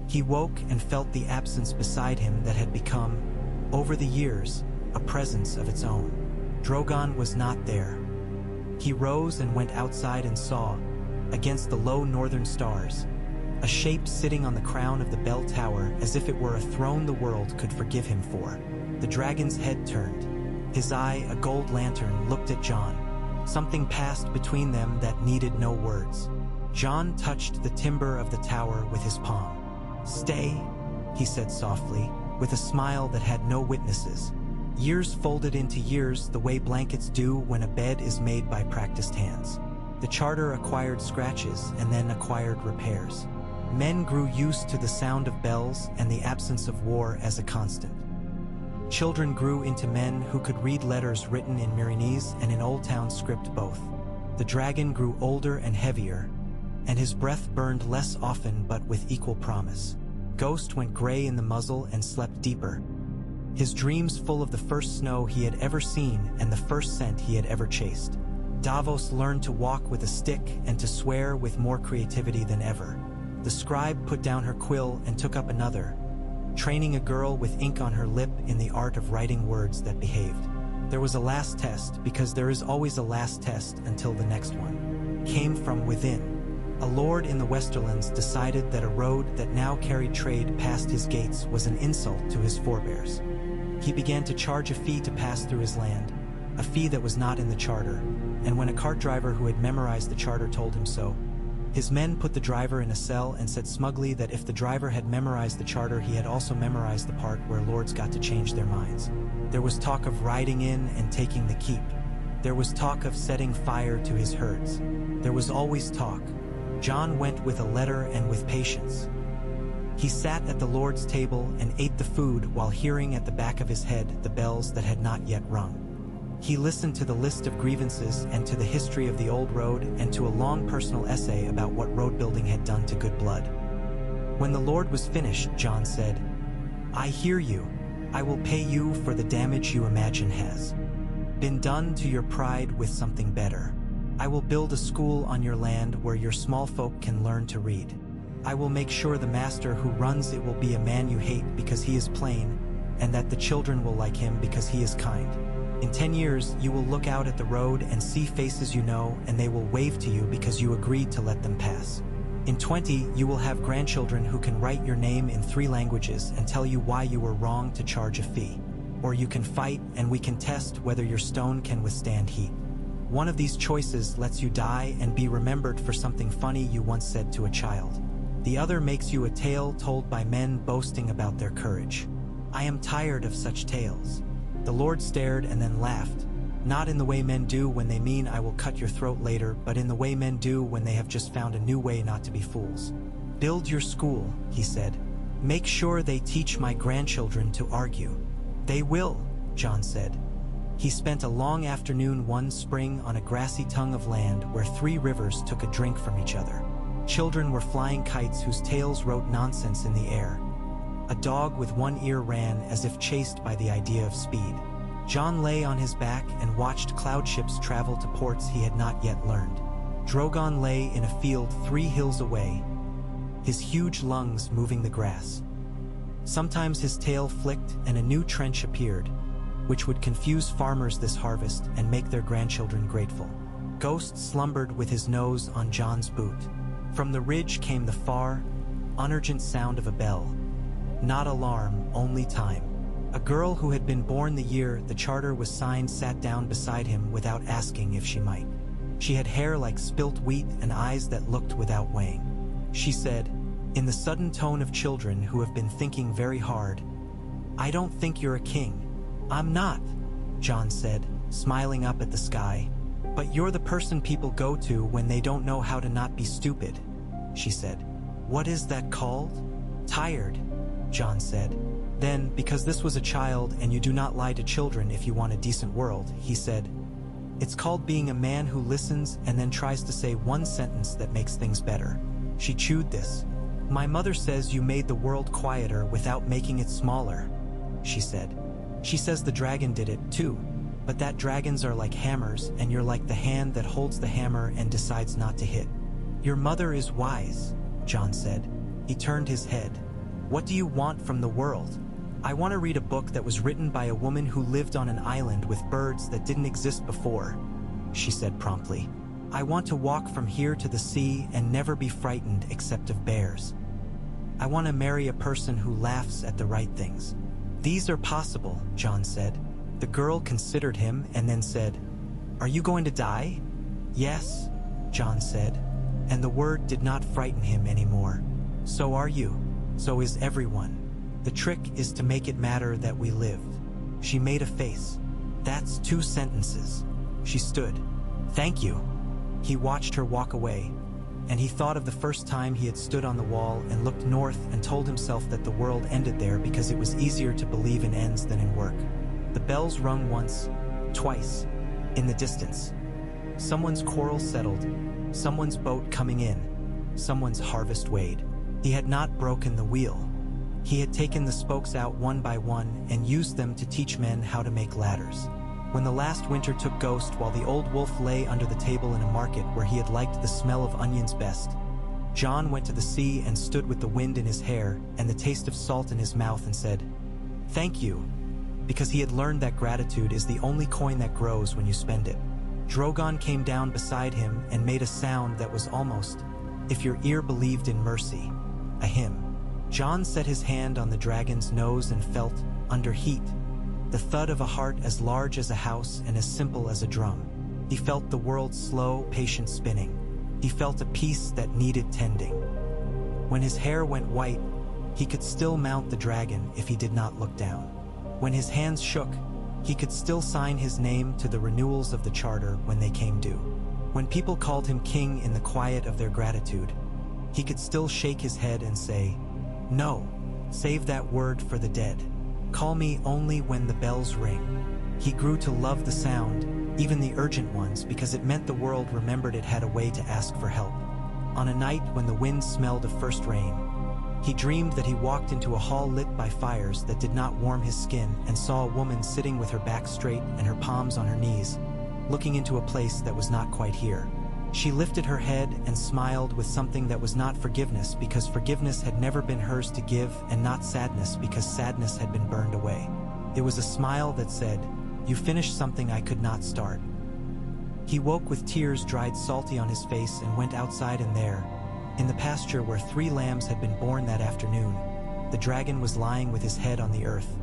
S1: He woke and felt the absence beside him that had become, over the years, a presence of its own. Drogon was not there. He rose and went outside and saw, against the low northern stars, a shape sitting on the crown of the bell tower as if it were a throne the world could forgive him for. The dragon's head turned. His eye, a gold lantern, looked at John. Something passed between them that needed no words. John touched the timber of the tower with his palm. "Stay," he said softly, with a smile that had no witnesses. Years folded into years the way blankets do when a bed is made by practiced hands. The charter acquired scratches and then acquired repairs. Men grew used to the sound of bells and the absence of war as a constant. Children grew into men who could read letters written in Myronese and in Old Town script both. The dragon grew older and heavier, and his breath burned less often but with equal promise. Ghost went gray in the muzzle and slept deeper, his dreams full of the first snow he had ever seen and the first scent he had ever chased. Davos learned to walk with a stick and to swear with more creativity than ever. The scribe put down her quill and took up another, training a girl with ink on her lip in the art of writing words that behaved. There was a last test, because there is always a last test until the next one. Came from within. A lord in the Westerlands decided that a road that now carried trade past his gates was an insult to his forebears. He began to charge a fee to pass through his land, a fee that was not in the charter, and when a cart driver who had memorized the charter told him so, his men put the driver in a cell and said smugly that if the driver had memorized the charter, he had also memorized the part where lords got to change their minds. There was talk of riding in and taking the keep. There was talk of setting fire to his herds. There was always talk. Jon went with a letter and with patience. He sat at the Lord's table and ate the food while hearing at the back of his head the bells that had not yet rung. He listened to the list of grievances and to the history of the old road and to a long personal essay about what road building had done to good blood. When the Lord was finished, Jon said, "I hear you. I will pay you for the damage you imagine has been done to your pride with something better. I will build a school on your land where your small folk can learn to read. I will make sure the master who runs it will be a man you hate because he is plain, and that the children will like him because he is kind. In 10 years, you will look out at the road and see faces you know, and they will wave to you because you agreed to let them pass. In 20, you will have grandchildren who can write your name in 3 languages and tell you why you were wrong to charge a fee. Or you can fight, and we can test whether your stone can withstand heat. One of these choices lets you die and be remembered for something funny you once said to a child. The other makes you a tale told by men boasting about their courage. I am tired of such tales." The Lord stared and then laughed, not in the way men do when they mean I will cut your throat later, but in the way men do when they have just found a new way not to be fools. "Build your school," he said. "Make sure they teach my grandchildren to argue." "They will," Jon said. He spent a long afternoon one spring on a grassy tongue of land where 3 rivers took a drink from each other. Children were flying kites whose tails wrote nonsense in the air. A dog with one ear ran as if chased by the idea of speed. Jon lay on his back and watched cloud ships travel to ports he had not yet learned. Drogon lay in a field 3 hills away, his huge lungs moving the grass. Sometimes his tail flicked and a new trench appeared, which would confuse farmers this harvest and make their grandchildren grateful. Ghost slumbered with his nose on Jon's boot. From the ridge came the far, unurgent sound of a bell. Not alarm, only time. A girl who had been born the year the charter was signed sat down beside him without asking if she might. She had hair like spilt wheat and eyes that looked without weighing. She said, in the sudden tone of children who have been thinking very hard, "I don't think you're a king." "I'm not," Jon said, smiling up at the sky. "But you're the person people go to when they don't know how to not be stupid," she said. "What is that called?" "Tired," Jon said. Then, because this was a child and you do not lie to children if you want a decent world, he said, "It's called being a man who listens and then tries to say one sentence that makes things better." She chewed this. "My mother says you made the world quieter without making it smaller," she said. "She says the dragon did it too, but that dragons are like hammers and you're like the hand that holds the hammer and decides not to hit." "Your mother is wise," Jon said. He turned his head. "What do you want from the world?" "I want to read a book that was written by a woman who lived on an island with birds that didn't exist before," she said promptly. "I want to walk from here to the sea and never be frightened except of bears. I want to marry a person who laughs at the right things." "These are possible," Jon said. The girl considered him and then said, "Are you going to die?" "Yes," Jon said, and the word did not frighten him anymore. "So are you. So is everyone. The trick is to make it matter that we lived." She made a face. That's 2 sentences. She stood. Thank you. He watched her walk away, and he thought of the first time he had stood on the wall and looked north and told himself that the world ended there because it was easier to believe in ends than in work. The bells rung once, twice, in the distance. Someone's quarrel settled, someone's boat coming in, someone's harvest weighed. He had not broken the wheel. He had taken the spokes out one by one and used them to teach men how to make ladders. When the last winter took ghost while the old wolf lay under the table in a market where he had liked the smell of onions best, John went to the sea and stood with the wind in his hair and the taste of salt in his mouth and said, "Thank you," because he had learned that gratitude is the only coin that grows when you spend it. Drogon came down beside him and made a sound that was almost, if your ear believed in mercy, a hymn. John set his hand on the dragon's nose and felt, under heat, the thud of a heart as large as a house and as simple as a drum. He felt the world's slow, patient spinning. He felt a peace that needed tending. When his hair went white, he could still mount the dragon if he did not look down. When his hands shook, he could still sign his name to the renewals of the charter when they came due. When people called him king in the quiet of their gratitude, he could still shake his head and say, "No, save that word for the dead. Call me only when the bells ring." He grew to love the sound, even the urgent ones, because it meant the world remembered it had a way to ask for help. On a night when the wind smelled of first rain, he dreamed that he walked into a hall lit by fires that did not warm his skin and saw a woman sitting with her back straight and her palms on her knees, looking into a place that was not quite here. She lifted her head and smiled with something that was not forgiveness, because forgiveness had never been hers to give, and not sadness because sadness had been burned away. It was a smile that said, "You finished something I could not start." He woke with tears dried salty on his face and went outside, and there, in the pasture where 3 lambs had been born that afternoon, the dragon was lying with his head on the earth,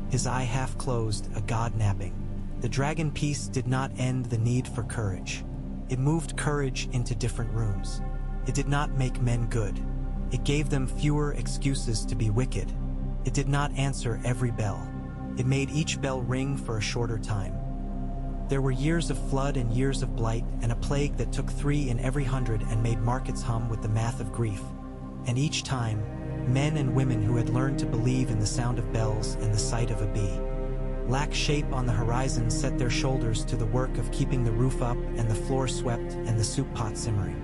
S1: his eye half closed, a god napping. The dragon peace did not end the need for courage. It moved courage into different rooms. It did not make men good. It gave them fewer excuses to be wicked. It did not answer every bell. It made each bell ring for a shorter time. There were years of flood and years of blight, and a plague that took 3 in every 100 and made markets hum with the math of grief. And each time, men and women who had learned to believe in the sound of bells and the sight of a bee, lack shape on the horizon, set their shoulders to the work of keeping the roof up and the floor swept and the soup pot simmering.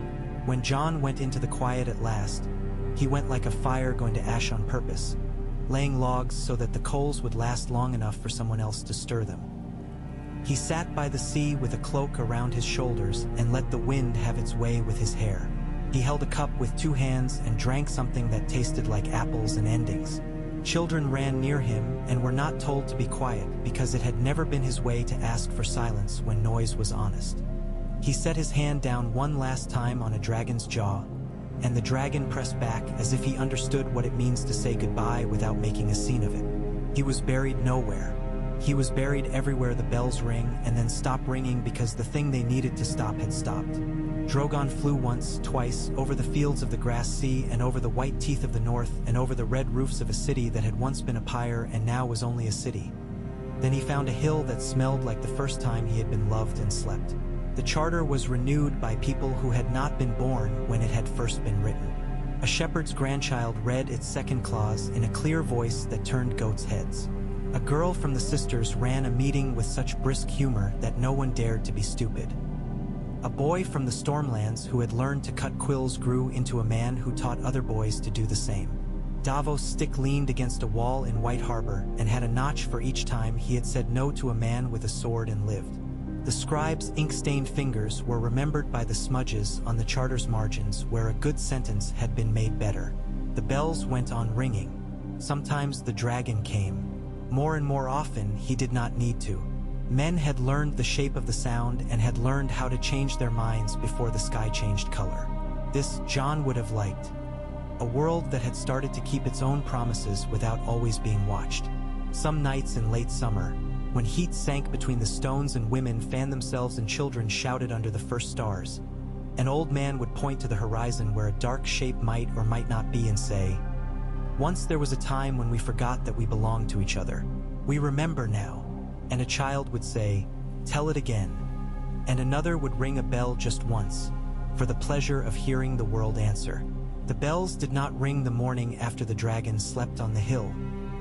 S1: When John went into the quiet at last, he went like a fire going to ash on purpose, laying logs so that the coals would last long enough for someone else to stir them. He sat by the sea with a cloak around his shoulders and let the wind have its way with his hair. He held a cup with 2 hands and drank something that tasted like apples and endings. Children ran near him and were not told to be quiet because it had never been his way to ask for silence when noise was honest. He set his hand down one last time on a dragon's jaw, and the dragon pressed back as if he understood what it means to say goodbye without making a scene of it. He was buried nowhere. He was buried everywhere the bells ring and then stop ringing because the thing they needed to stop had stopped. Drogon flew once, twice, over the fields of the grass sea and over the white teeth of the north and over the red roofs of a city that had once been a pyre and now was only a city. Then he found a hill that smelled like the first time he had been loved and slept. The charter was renewed by people who had not been born when it had first been written. A shepherd's grandchild read its second clause in a clear voice that turned goats' heads. A girl from the sisters ran a meeting with such brisk humor that no one dared to be stupid. A boy from the Stormlands who had learned to cut quills grew into a man who taught other boys to do the same. Davos' stick leaned against a wall in White Harbor and had a notch for each time he had said no to a man with a sword and lived. The scribe's ink-stained fingers were remembered by the smudges on the charter's margins where a good sentence had been made better. The bells went on ringing. Sometimes the dragon came. More and more often, he did not need to. Men had learned the shape of the sound and had learned how to change their minds before the sky changed color. This John would have liked. A world that had started to keep its own promises without always being watched. Some nights in late summer, when heat sank between the stones and women fanned themselves and children shouted under the first stars, an old man would point to the horizon where a dark shape might or might not be and say, "Once there was a time when we forgot that we belonged to each other. We remember now." And a child would say, "Tell it again." And another would ring a bell just once, for the pleasure of hearing the world answer. The bells did not ring the morning after the dragon slept on the hill,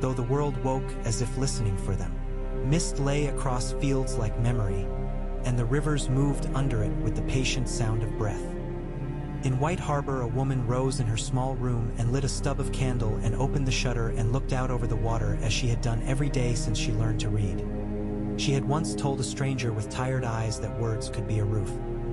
S1: though the world woke as if listening for them. Mist lay across fields like memory, and the rivers moved under it with the patient sound of breath. In White Harbor, a woman rose in her small room and lit a stub of candle and opened the shutter and looked out over the water as she had done every day since she learned to read. She had once told a stranger with tired eyes that words could be a roof.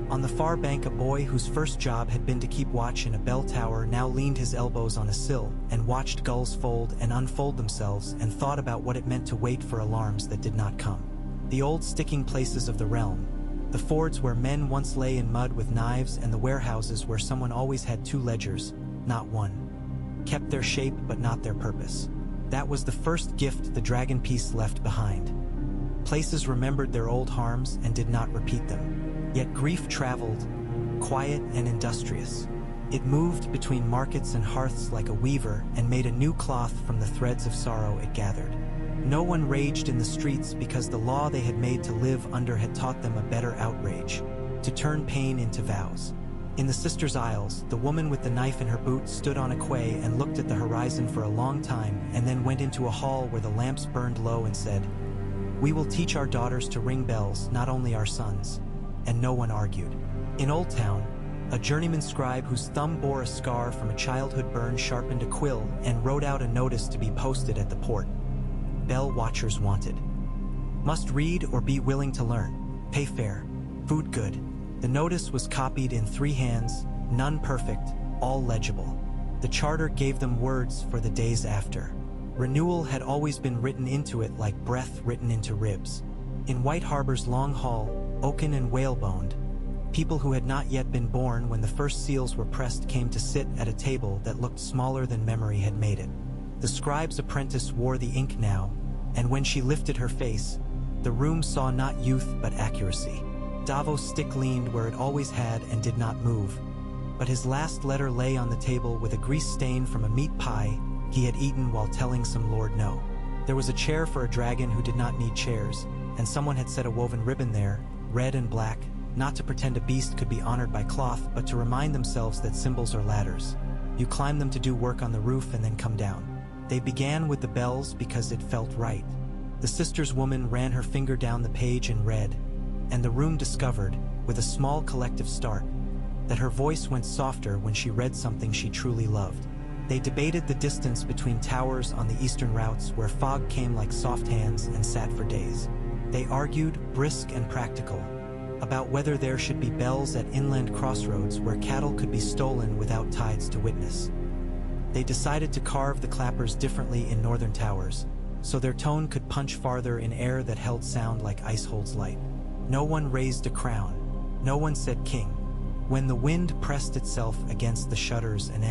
S1: On the far bank, a boy whose first job had been to keep watch in a bell tower now leaned his elbows on a sill and watched gulls fold and unfold themselves and thought about what it meant to wait for alarms that did not come. The old sticking places of the realm, the fords where men once lay in mud with knives and the warehouses where someone always had two ledgers, not one, kept their shape but not their purpose. That was the first gift the dragon piece left behind. Places remembered their old harms and did not repeat them. Yet grief traveled, quiet and industrious. It moved between markets and hearths like a weaver and made a new cloth from the threads of sorrow it gathered. No one raged in the streets because the law they had made to live under had taught them a better outrage, to turn pain into vows. In the sisters' aisles, the woman with the knife in her boot stood on a quay and looked at the horizon for a long time and then went into a hall where the lamps burned low and said, "We will teach our daughters to ring bells, not only our sons." And no one argued. In Old Town, a journeyman scribe whose thumb bore a scar from a childhood burn sharpened a quill and wrote out a notice to be posted at the port. Bell watchers wanted. Must read or be willing to learn. Pay fair. Food good. The notice was copied in 3 hands, none perfect, all legible. The charter gave them words for the days after. Renewal had always been written into it like breath written into ribs. In White Harbor's long hall, oaken and whaleboned, people who had not yet been born when the first seals were pressed came to sit at a table that looked smaller than memory had made it. The scribe's apprentice wore the ink now, and when she lifted her face, the room saw not youth but accuracy. Davos' stick leaned where it always had and did not move, but his last letter lay on the table with a grease stain from a meat pie he had eaten while telling some lord no. There was a chair for a dragon who did not need chairs, and someone had set a woven ribbon there, red and black, not to pretend a beast could be honored by cloth, but to remind themselves that symbols are ladders. You climb them to do work on the roof and then come down. They began with the bells because it felt right. The sisters' woman ran her finger down the page and read, and the room discovered, with a small collective start, that her voice went softer when she read something she truly loved. They debated the distance between towers on the eastern routes where fog came like soft hands and sat for days. They argued, brisk and practical, about whether there should be bells at inland crossroads where cattle could be stolen without tides to witness. They decided to carve the clappers differently in northern towers, so their tone could punch farther in air that held sound like ice holds light. No one raised a crown. No one said king. When the wind pressed itself against the shutters and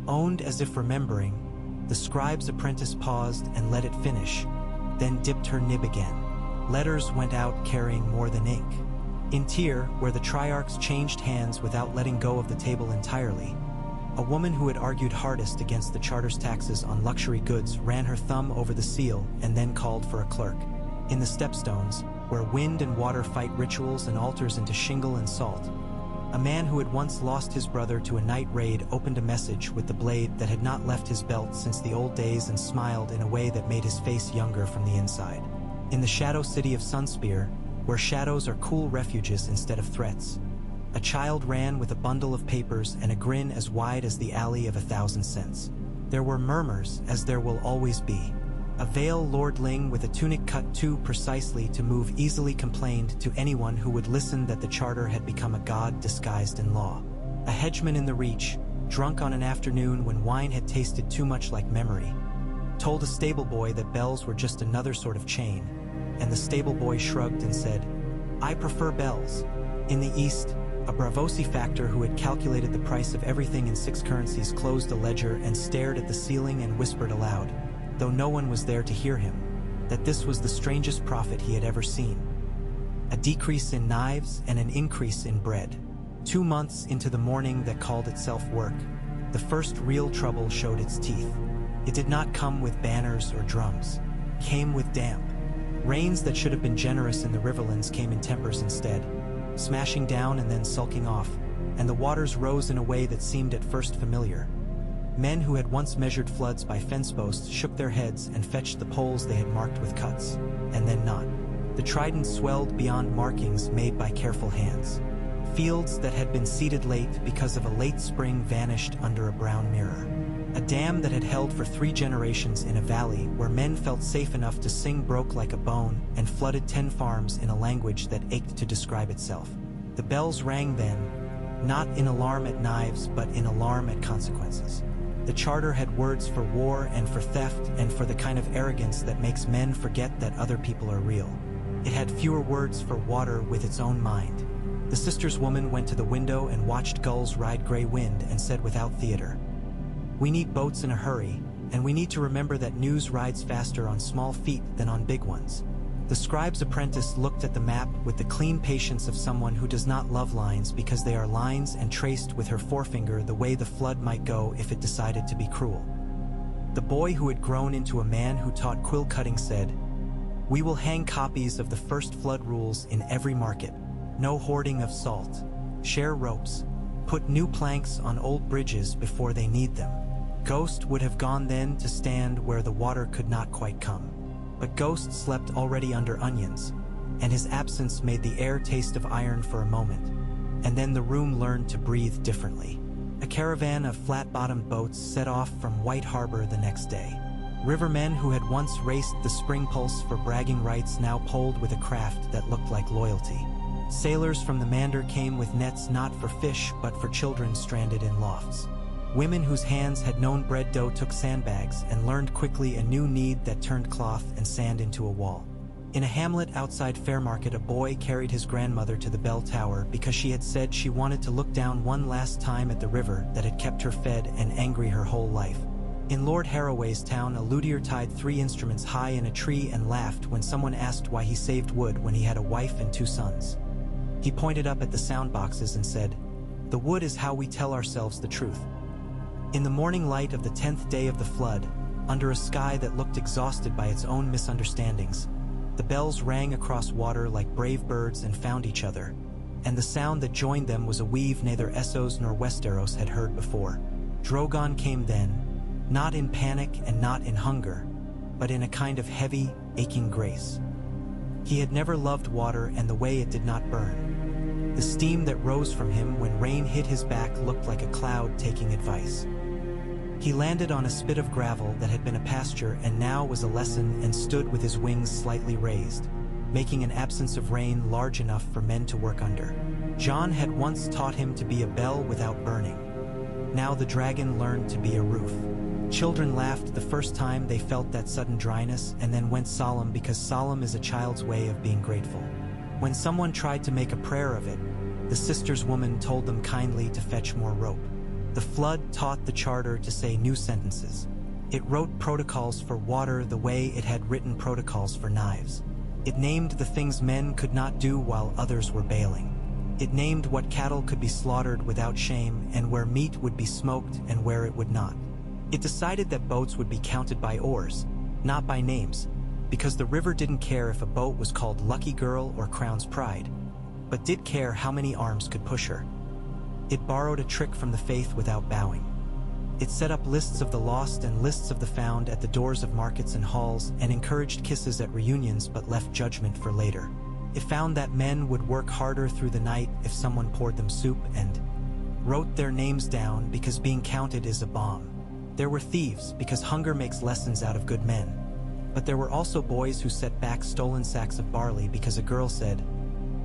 S1: owned as if remembering, the scribe's apprentice paused and let it finish, then dipped her nib again. Letters went out carrying more than ink. In Tyr, where the triarchs changed hands without letting go of the table entirely, a woman who had argued hardest against the charter's taxes on luxury goods ran her thumb over the seal and then called for a clerk. In the stepstones, where wind and water fight rituals and altars into shingle and salt, a man who had once lost his brother to a night raid opened a message with the blade that had not left his belt since the old days and smiled in a way that made his face younger from the inside. In the shadow city of Sunspear, where shadows are cool refuges instead of threats, a child ran with a bundle of papers and a grin as wide as the alley of 1,000 cents. There were murmurs, as there will always be. A veil lordling with a tunic cut too precisely to move easily complained to anyone who would listen that the charter had become a god disguised in law. A hedgeman in the Reach, drunk on an afternoon when wine had tasted too much like memory, told a stable boy that bells were just another sort of chain, and the stable boy shrugged and said, "I prefer bells." In the East, a Bravosi factor who had calculated the price of everything in 6 currencies closed a ledger and stared at the ceiling and whispered aloud, though no one was there to hear him, that this was the strangest profit he had ever seen. A decrease in knives and an increase in bread. 2 months into the morning that called itself work, the first real trouble showed its teeth. It did not come with banners or drums. Came with damp. Rains that should have been generous in the riverlands came in tempers instead, smashing down and then sulking off, and the waters rose in a way that seemed at first familiar. Men who had once measured floods by fence posts shook their heads and fetched the poles they had marked with cuts, and then not. The trident swelled beyond markings made by careful hands. Fields that had been seeded late because of a late spring vanished under a brown mirror. A dam that had held for 3 generations in a valley where men felt safe enough to sing broke like a bone and flooded 10 farms in a language that ached to describe itself. The bells rang then, not in alarm at knives but in alarm at consequences. The charter had words for war and for theft and for the kind of arrogance that makes men forget that other people are real. It had fewer words for water with its own mind. The sisters' woman went to the window and watched gulls ride gray wind and said without theater, "We need boats in a hurry, and we need to remember that news rides faster on small feet than on big ones." The scribe's apprentice looked at the map with the clean patience of someone who does not love lines because they are lines and traced with her forefinger the way the flood might go if it decided to be cruel. The boy who had grown into a man who taught quill cutting said, "We will hang copies of the first flood rules in every market. No hoarding of salt. Share ropes. Put new planks on old bridges before they need them." Ghost would have gone then to stand where the water could not quite come. But Ghost slept already under onions, and his absence made the air taste of iron for a moment, and then the room learned to breathe differently. A caravan of flat-bottomed boats set off from White Harbor the next day. Rivermen who had once raced the spring pulse for bragging rights now poled with a craft that looked like loyalty. Sailors from the Mander came with nets not for fish but for children stranded in lofts. Women whose hands had known bread dough took sandbags and learned quickly a new need that turned cloth and sand into a wall. In a hamlet outside Fairmarket, a boy carried his grandmother to the bell tower because she had said she wanted to look down one last time at the river that had kept her fed and angry her whole life. In Lord Harroway's town, a luthier tied 3 instruments high in a tree and laughed when someone asked why he saved wood when he had a wife and 2 sons. He pointed up at the sound boxes and said, "The wood is how we tell ourselves the truth." In the morning light of the 10th day of the flood, under a sky that looked exhausted by its own misunderstandings, the bells rang across water like brave birds and found each other, and the sound that joined them was a weave neither Essos nor Westeros had heard before. Drogon came then, not in panic and not in hunger, but in a kind of heavy, aching grace. He had never loved water and the way it did not burn. The steam that rose from him when rain hit his back looked like a cloud taking advice. He landed on a spit of gravel that had been a pasture and now was a lesson and stood with his wings slightly raised, making an absence of rain large enough for men to work under. Jon had once taught him to be a bell without burning. Now the dragon learned to be a roof. Children laughed the first time they felt that sudden dryness and then went solemn because solemn is a child's way of being grateful. When someone tried to make a prayer of it, the sisters' woman told them kindly to fetch more rope. The flood taught the charter to say new sentences. It wrote protocols for water the way it had written protocols for knives. It named the things men could not do while others were bailing. It named what cattle could be slaughtered without shame and where meat would be smoked and where it would not. It decided that boats would be counted by oars, not by names, because the river didn't care if a boat was called Lucky Girl or Crown's Pride, but did care how many arms could push her. It borrowed a trick from the faith without bowing. It set up lists of the lost and lists of the found at the doors of markets and halls and encouraged kisses at reunions but left judgment for later. It found that men would work harder through the night if someone poured them soup and wrote their names down because being counted is a bomb. There were thieves because hunger makes lessons out of good men. But there were also boys who set back stolen sacks of barley because a girl said,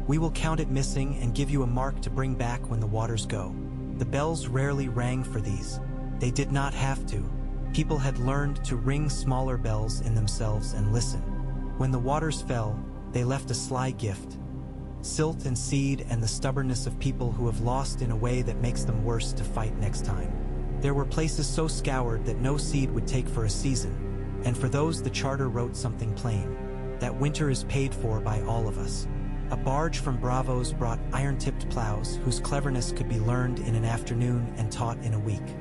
S1: "We will count it missing and give you a mark to bring back when the waters go." The bells rarely rang for these. They did not have to. People had learned to ring smaller bells in themselves and listen. When the waters fell, they left a sly gift. Silt and seed and the stubbornness of people who have lost in a way that makes them worse to fight next time. There were places so scoured that no seed would take for a season, and for those the charter wrote something plain, that winter is paid for by all of us. A barge from Bravos brought iron-tipped plows whose cleverness could be learned in an afternoon and taught in a week.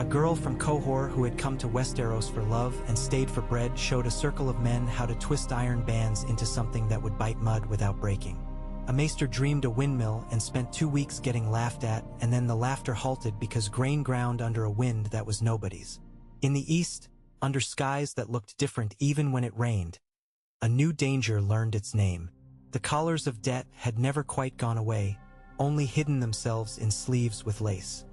S1: A girl from Qohor who had come to Westeros for love and stayed for bread showed a circle of men how to twist iron bands into something that would bite mud without breaking. A maester dreamed a windmill and spent 2 weeks getting laughed at, and then the laughter halted because grain ground under a wind that was nobody's. In the east, under skies that looked different even when it rained, a new danger learned its name. The collars of debt had never quite gone away, only hidden themselves in sleeves with lace.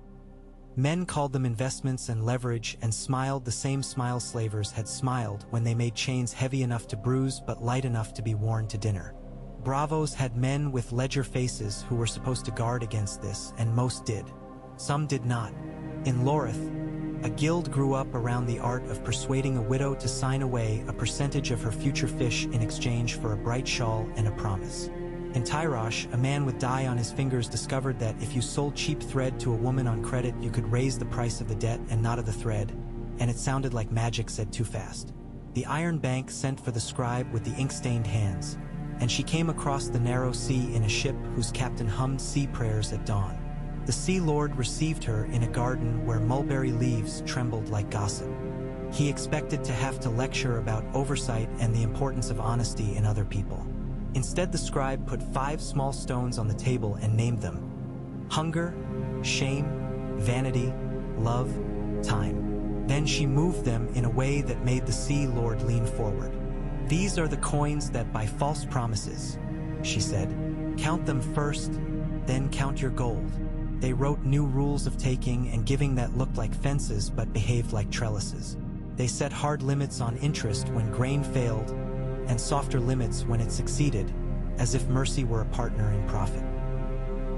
S1: Men called them investments and leverage and smiled the same smile slavers had smiled when they made chains heavy enough to bruise but light enough to be worn to dinner. Bravos had men with ledger faces who were supposed to guard against this, and most did. Some did not. In Lorith, a guild grew up around the art of persuading a widow to sign away a percentage of her future fish in exchange for a bright shawl and a promise. In Tyrosh, a man with dye on his fingers discovered that if you sold cheap thread to a woman on credit, you could raise the price of the debt and not of the thread, and it sounded like magic said too fast. The Iron Bank sent for the scribe with the ink-stained hands, and she came across the narrow sea in a ship whose captain hummed sea prayers at dawn. The Sea Lord received her in a garden where mulberry leaves trembled like gossip. He expected to have to lecture about oversight and the importance of honesty in other people. Instead, the scribe put 5 small stones on the table and named them: hunger, shame, vanity, love, time. Then she moved them in a way that made the Sea Lord lean forward. "These are the coins that buy false promises," she said. "Count them first, then count your gold." They wrote new rules of taking and giving that looked like fences but behaved like trellises. They set hard limits on interest when grain failed, and softer limits when it succeeded, as if mercy were a partner in profit.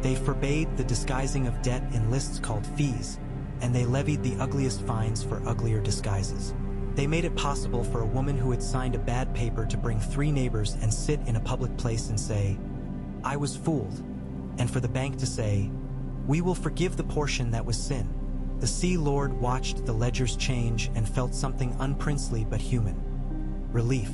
S1: They forbade the disguising of debt in lists called fees, and they levied the ugliest fines for uglier disguises. They made it possible for a woman who had signed a bad paper to bring 3 neighbors and sit in a public place and say, "I was fooled," and for the bank to say, "We will forgive the portion that was sin." The Sea Lord watched the ledgers change and felt something unprincely but human: relief.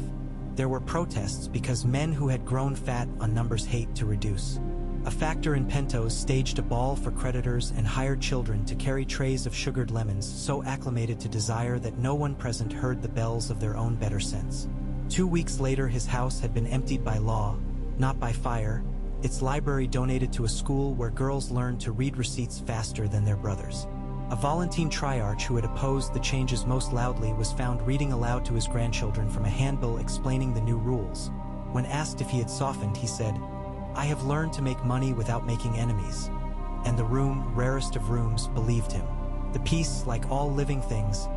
S1: There were protests because men who had grown fat on numbers hate to reduce. A factor in Pentos staged a ball for creditors and hired children to carry trays of sugared lemons so acclimated to desire that no one present heard the bells of their own better sense. 2 weeks later, his house had been emptied by law, not by fire, its library donated to a school where girls learned to read receipts faster than their brothers. A Volantine triarch who had opposed the changes most loudly was found reading aloud to his grandchildren from a handbill explaining the new rules. When asked if he had softened, he said, "I have learned to make money without making enemies." And the room, rarest of rooms, believed him. The peace, like all living things,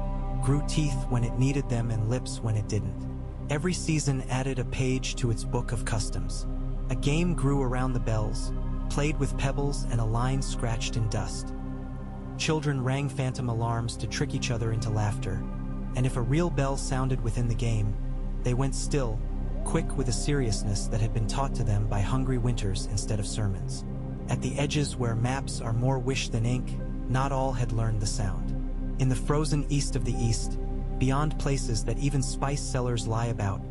S1: grew teeth when it needed them and lips when it didn't. Every season added a page to its book of customs. A game grew around the bells, played with pebbles and a line scratched in dust. Children rang phantom alarms to trick each other into laughter, and if a real bell sounded within the game, they went still, quick with a seriousness that had been taught to them by hungry winters instead of sermons. At the edges where maps are more wish than ink, not all had learned the sound. In the frozen east of the east, beyond places that even spice sellers lie about,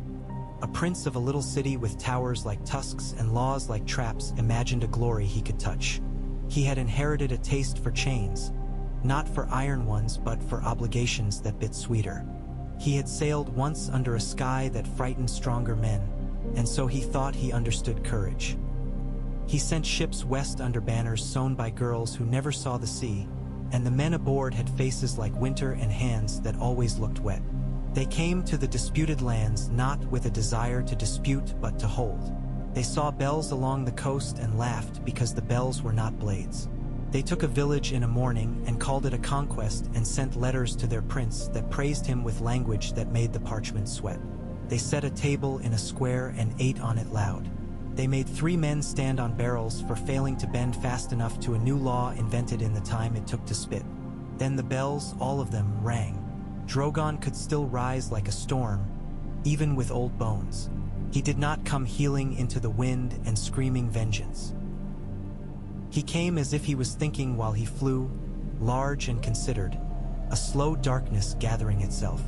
S1: a prince of a little city with towers like tusks and laws like traps imagined a glory he could touch. He had inherited a taste for chains, not for iron ones but for obligations that bit sweeter. He had sailed once under a sky that frightened stronger men, and so he thought he understood courage. He sent ships west under banners sewn by girls who never saw the sea, and the men aboard had faces like winter and hands that always looked wet. They came to the disputed lands not with a desire to dispute but to hold. They saw bells along the coast and laughed because the bells were not blades. They took a village in a morning and called it a conquest and sent letters to their prince that praised him with language that made the parchment sweat. They set a table in a square and ate on it loud. They made 3 men stand on barrels for failing to bend fast enough to a new law invented in the time it took to spit. Then the bells, all of them, rang. Drogon could still rise like a storm, even with old bones. He did not come heeling into the wind and screaming vengeance. He came as if he was thinking while he flew, large and considered, a slow darkness gathering itself.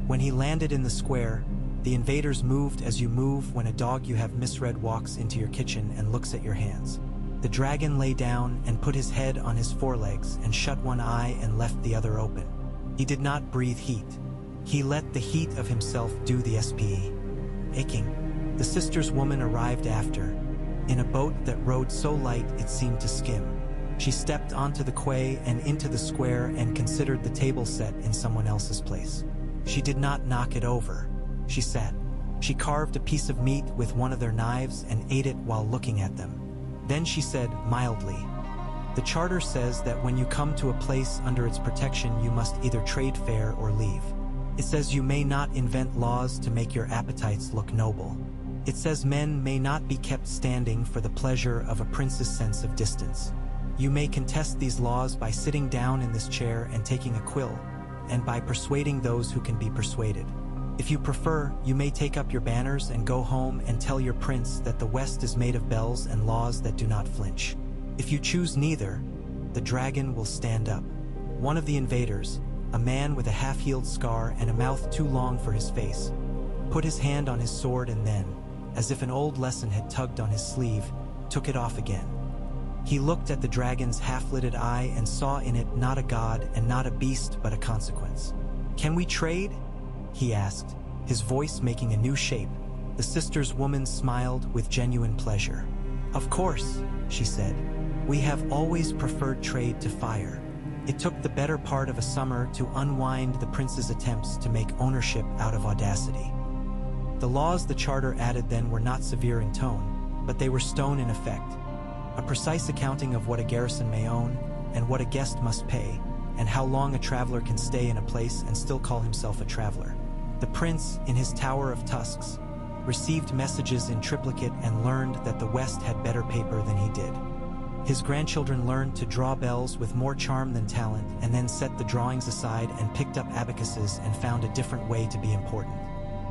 S1: When he landed in the square, the invaders moved as you move when a dog you have misread walks into your kitchen and looks at your hands. The dragon lay down and put his head on his forelegs and shut one eye and left the other open. He did not breathe heat. He let the heat of himself do the SPE. Aching, the sister's woman arrived after, in a boat that rode so light it seemed to skim. She stepped onto the quay and into the square and considered the table set in someone else's place. She did not knock it over. She sat. She carved a piece of meat with one of their knives and ate it while looking at them. Then she said mildly, "The charter says that when you come to a place under its protection you must either trade fair or leave. It says you may not invent laws to make your appetites look noble. It says men may not be kept standing for the pleasure of a prince's sense of distance. You may contest these laws by sitting down in this chair and taking a quill, and by persuading those who can be persuaded. If you prefer, you may take up your banners and go home and tell your prince that the West is made of bells and laws that do not flinch. If you choose neither, the dragon will stand up." One of the invaders, a man with a half-healed scar and a mouth too long for his face, put his hand on his sword and then, as if an old lesson had tugged on his sleeve, took it off again. He looked at the dragon's half-lidded eye and saw in it not a god and not a beast but a consequence. "Can we trade?" he asked, his voice making a new shape. The sister's woman smiled with genuine pleasure. "Of course," she said. "We have always preferred trade to fire. It took the better part of a summer to unwind the prince's attempts to make ownership out of audacity." The laws the charter added then were not severe in tone, but they were stone in effect. A precise accounting of what a garrison may own, and what a guest must pay, and how long a traveler can stay in a place and still call himself a traveler. The prince, in his tower of tusks, received messages in triplicate and learned that the West had better paper than he did. His grandchildren learned to draw bells with more charm than talent and then set the drawings aside and picked up abacuses and found a different way to be important.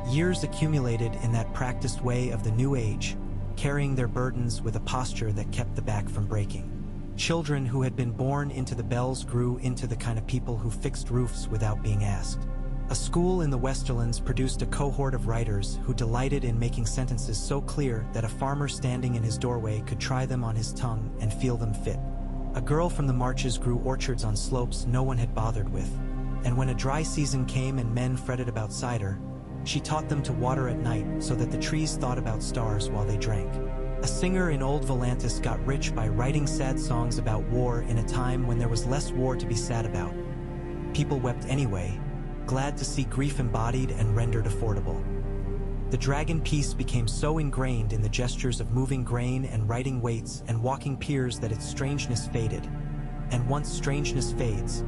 S1: Years accumulated in that practiced way of the new age, carrying their burdens with a posture that kept the back from breaking. Children who had been born into the bells grew into the kind of people who fixed roofs without being asked. A school in the Westerlands produced a cohort of writers who delighted in making sentences so clear that a farmer standing in his doorway could try them on his tongue and feel them fit. A girl from the marches grew orchards on slopes no one had bothered with, and when a dry season came and men fretted about cider, she taught them to water at night so that the trees thought about stars while they drank. A singer in Old Volantis got rich by writing sad songs about war in a time when there was less war to be sad about. People wept anyway, glad to see grief embodied and rendered affordable. The dragon piece became so ingrained in the gestures of moving grain and writing weights and walking piers that its strangeness faded. And once strangeness fades,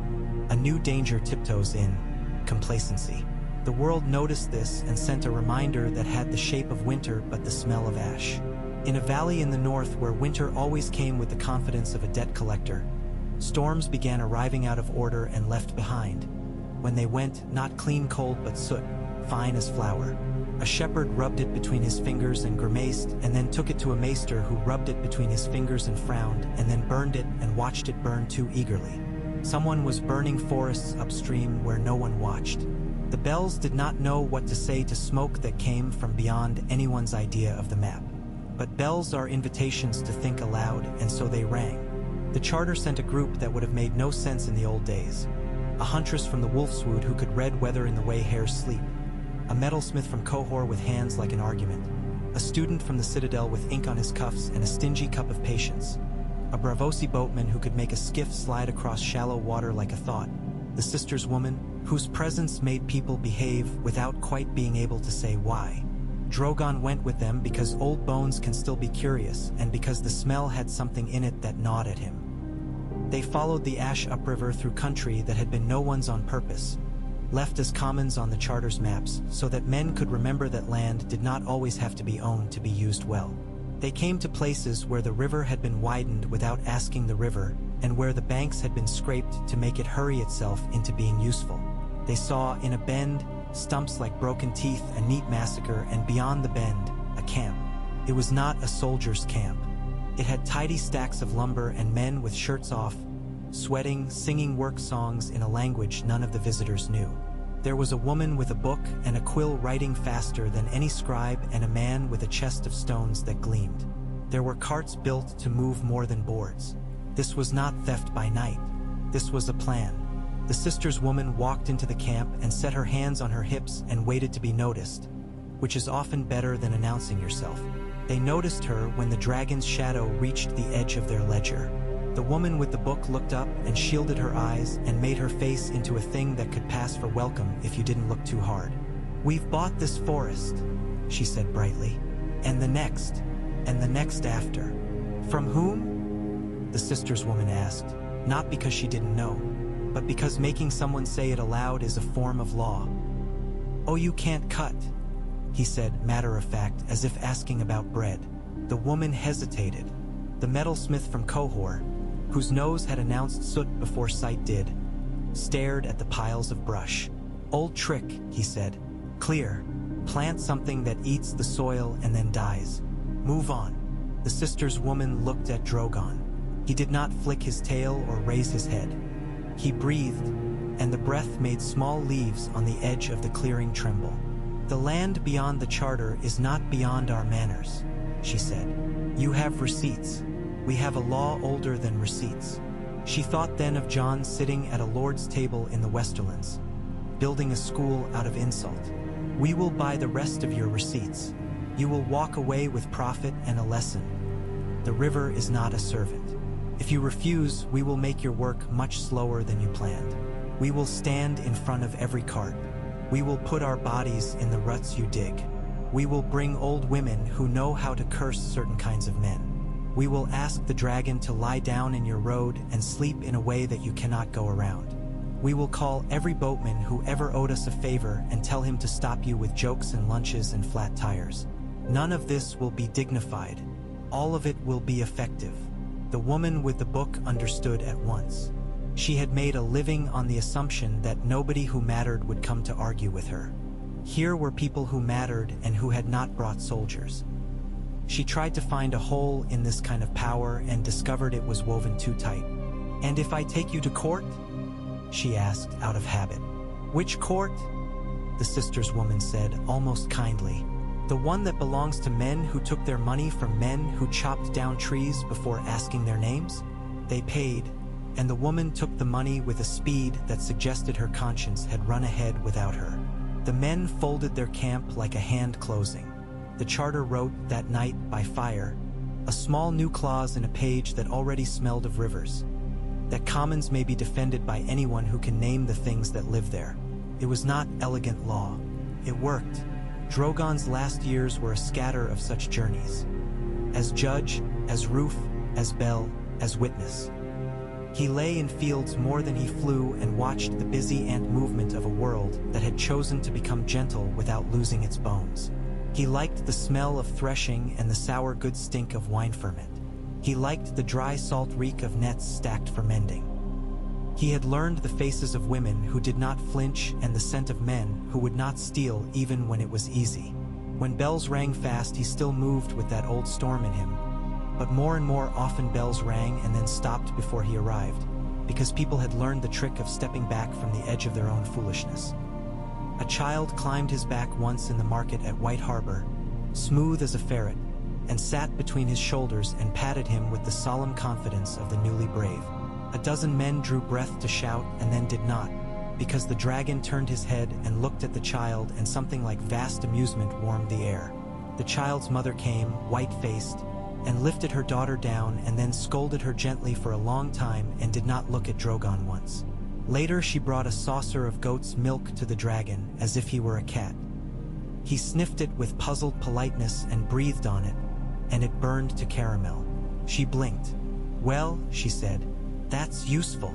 S1: a new danger tiptoes in: complacency. The world noticed this and sent a reminder that had the shape of winter but the smell of ash. In a valley in the north where winter always came with the confidence of a debt collector, storms began arriving out of order and left behind. When they went, not clean cold but soot, fine as flour. A shepherd rubbed it between his fingers and grimaced, and then took it to a maester who rubbed it between his fingers and frowned, and then burned it and watched it burn too eagerly. Someone was burning forests upstream where no one watched. The bells did not know what to say to smoke that came from beyond anyone's idea of the map. But bells are invitations to think aloud, and so they rang. The charter sent a group that would have made no sense in the old days. A huntress from the Wolfswood who could read weather in the way hares sleep. A metalsmith from Cohor with hands like an argument. A student from the Citadel with ink on his cuffs and a stingy cup of patience. A Bravosi boatman who could make a skiff slide across shallow water like a thought. The sister's woman, whose presence made people behave without quite being able to say why. Drogon went with them because old bones can still be curious, and because the smell had something in it that gnawed at him. They followed the ash upriver through country that had been no one's on purpose, left as commons on the charter's maps so that men could remember that land did not always have to be owned to be used well. They came to places where the river had been widened without asking the river, and where the banks had been scraped to make it hurry itself into being useful. They saw, in a bend, stumps like broken teeth, a neat massacre, and beyond the bend, a camp. It was not a soldier's camp. It had tidy stacks of lumber and men with shirts off, sweating, singing work songs in a language none of the visitors knew. There was a woman with a book and a quill writing faster than any scribe, and a man with a chest of stones that gleamed. There were carts built to move more than boards. This was not theft by night. This was a plan. The sisters' woman walked into the camp and set her hands on her hips and waited to be noticed, which is often better than announcing yourself. They noticed her when the dragon's shadow reached the edge of their ledger. The woman with the book looked up and shielded her eyes and made her face into a thing that could pass for welcome if you didn't look too hard. "We've bought this forest," she said brightly, "and the next after." "From whom?" the sisters' woman asked, not because she didn't know, but because making someone say it aloud is a form of law. "Oh, you can't cut," he said, matter-of-fact, as if asking about bread. The woman hesitated. The metalsmith from Kohor, whose nose had announced soot before sight did, stared at the piles of brush. "Old trick," he said. "Clear. Plant something that eats the soil and then dies. Move on." The sisters' woman looked at Drogon. He did not flick his tail or raise his head. He breathed, and the breath made small leaves on the edge of the clearing tremble. "The land beyond the charter is not beyond our manners," she said. "You have receipts. We have a law older than receipts." She thought then of Jon sitting at a lord's table in the Westerlands, building a school out of insult. "We will buy the rest of your receipts. You will walk away with profit and a lesson. The river is not a servant. If you refuse, we will make your work much slower than you planned. We will stand in front of every cart. We will put our bodies in the ruts you dig. We will bring old women who know how to curse certain kinds of men. We will ask the dragon to lie down in your road and sleep in a way that you cannot go around. We will call every boatman who ever owed us a favor and tell him to stop you with jokes and lunches and flat tires. None of this will be dignified. All of it will be effective." The woman with the book understood at once. She had made a living on the assumption that nobody who mattered would come to argue with her. Here were people who mattered and who had not brought soldiers. She tried to find a hole in this kind of power and discovered it was woven too tight. "And if I take you to court?" she asked out of habit. "Which court?" the sisters' woman said, almost kindly. "The one that belongs to men who took their money from men who chopped down trees before asking their names?" They paid, and the woman took the money with a speed that suggested her conscience had run ahead without her. The men folded their camp like a hand closing. The charter wrote that night by fire, a small new clause in a page that already smelled of rivers, that commons may be defended by anyone who can name the things that live there. It was not elegant law. It worked. Drogon's last years were a scatter of such journeys. As judge, as roof, as bell, as witness. He lay in fields more than he flew and watched the busy ant movement of a world that had chosen to become gentle without losing its bones. He liked the smell of threshing and the sour good stink of wine ferment. He liked the dry salt reek of nets stacked for mending. He had learned the faces of women who did not flinch and the scent of men who would not steal even when it was easy. When bells rang fast, he still moved with that old storm in him. But more and more often bells rang and then stopped before he arrived, because people had learned the trick of stepping back from the edge of their own foolishness. A child climbed his back once in the market at White Harbor, smooth as a ferret, and sat between his shoulders and patted him with the solemn confidence of the newly brave. A dozen men drew breath to shout and then did not, because the dragon turned his head and looked at the child, and something like vast amusement warmed the air. The child's mother came, white-faced, and lifted her daughter down and then scolded her gently for a long time and did not look at Drogon once. Later she brought a saucer of goat's milk to the dragon as if he were a cat. He sniffed it with puzzled politeness and breathed on it, and it burned to caramel. She blinked. "Well," she said, "that's useful."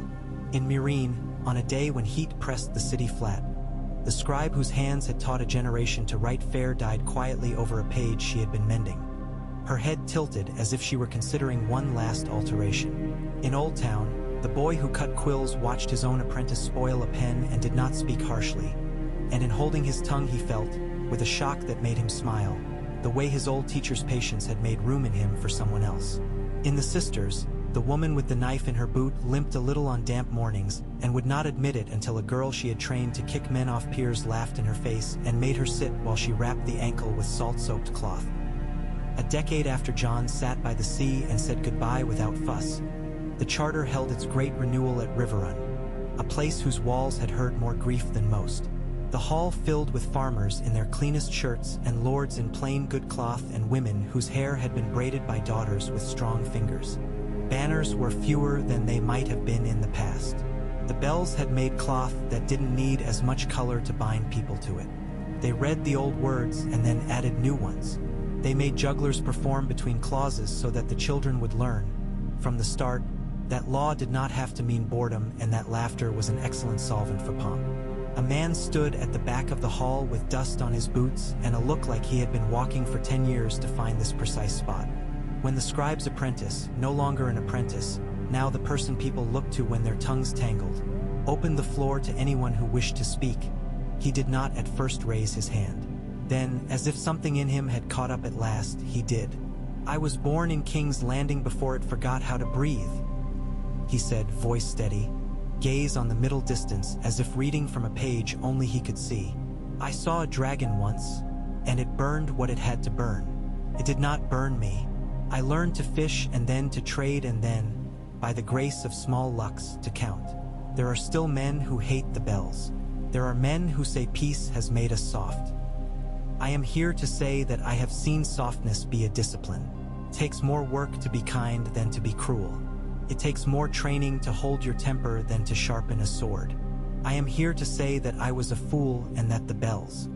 S1: In Meereen, on a day when heat pressed the city flat, the scribe whose hands had taught a generation to write fair died quietly over a page she had been mending. Her head tilted as if she were considering one last alteration. In Old Town, the boy who cut quills watched his own apprentice spoil a pen and did not speak harshly, and in holding his tongue he felt, with a shock that made him smile, the way his old teacher's patience had made room in him for someone else. In The Sisters, the woman with the knife in her boot limped a little on damp mornings and would not admit it until a girl she had trained to kick men off piers laughed in her face and made her sit while she wrapped the ankle with salt-soaked cloth. A decade after John sat by the sea and said goodbye without fuss, the charter held its great renewal at Riverrun, a place whose walls had heard more grief than most. The hall filled with farmers in their cleanest shirts and lords in plain good cloth and women whose hair had been braided by daughters with strong fingers. Banners were fewer than they might have been in the past. The bells had made cloth that didn't need as much color to bind people to it. They read the old words and then added new ones. They made jugglers perform between clauses so that the children would learn, from the start, that law did not have to mean boredom and that laughter was an excellent solvent for pomp. A man stood at the back of the hall with dust on his boots and a look like he had been walking for 10 years to find this precise spot. When the scribe's apprentice, no longer an apprentice, now the person people looked to when their tongues tangled, opened the floor to anyone who wished to speak, he did not at first raise his hand. Then, as if something in him had caught up at last, he did. "I was born in King's Landing before it forgot how to breathe," he said, voice steady, gaze on the middle distance as if reading from a page only he could see. "I saw a dragon once, and it burned what it had to burn. It did not burn me. I learned to fish and then to trade and then, by the grace of small lucks, to count. There are still men who hate the bells. There are men who say peace has made us soft. I am here to say that I have seen softness be a discipline. It takes more work to be kind than to be cruel. It takes more training to hold your temper than to sharpen a sword. I am here to say that I was a fool and that the bells,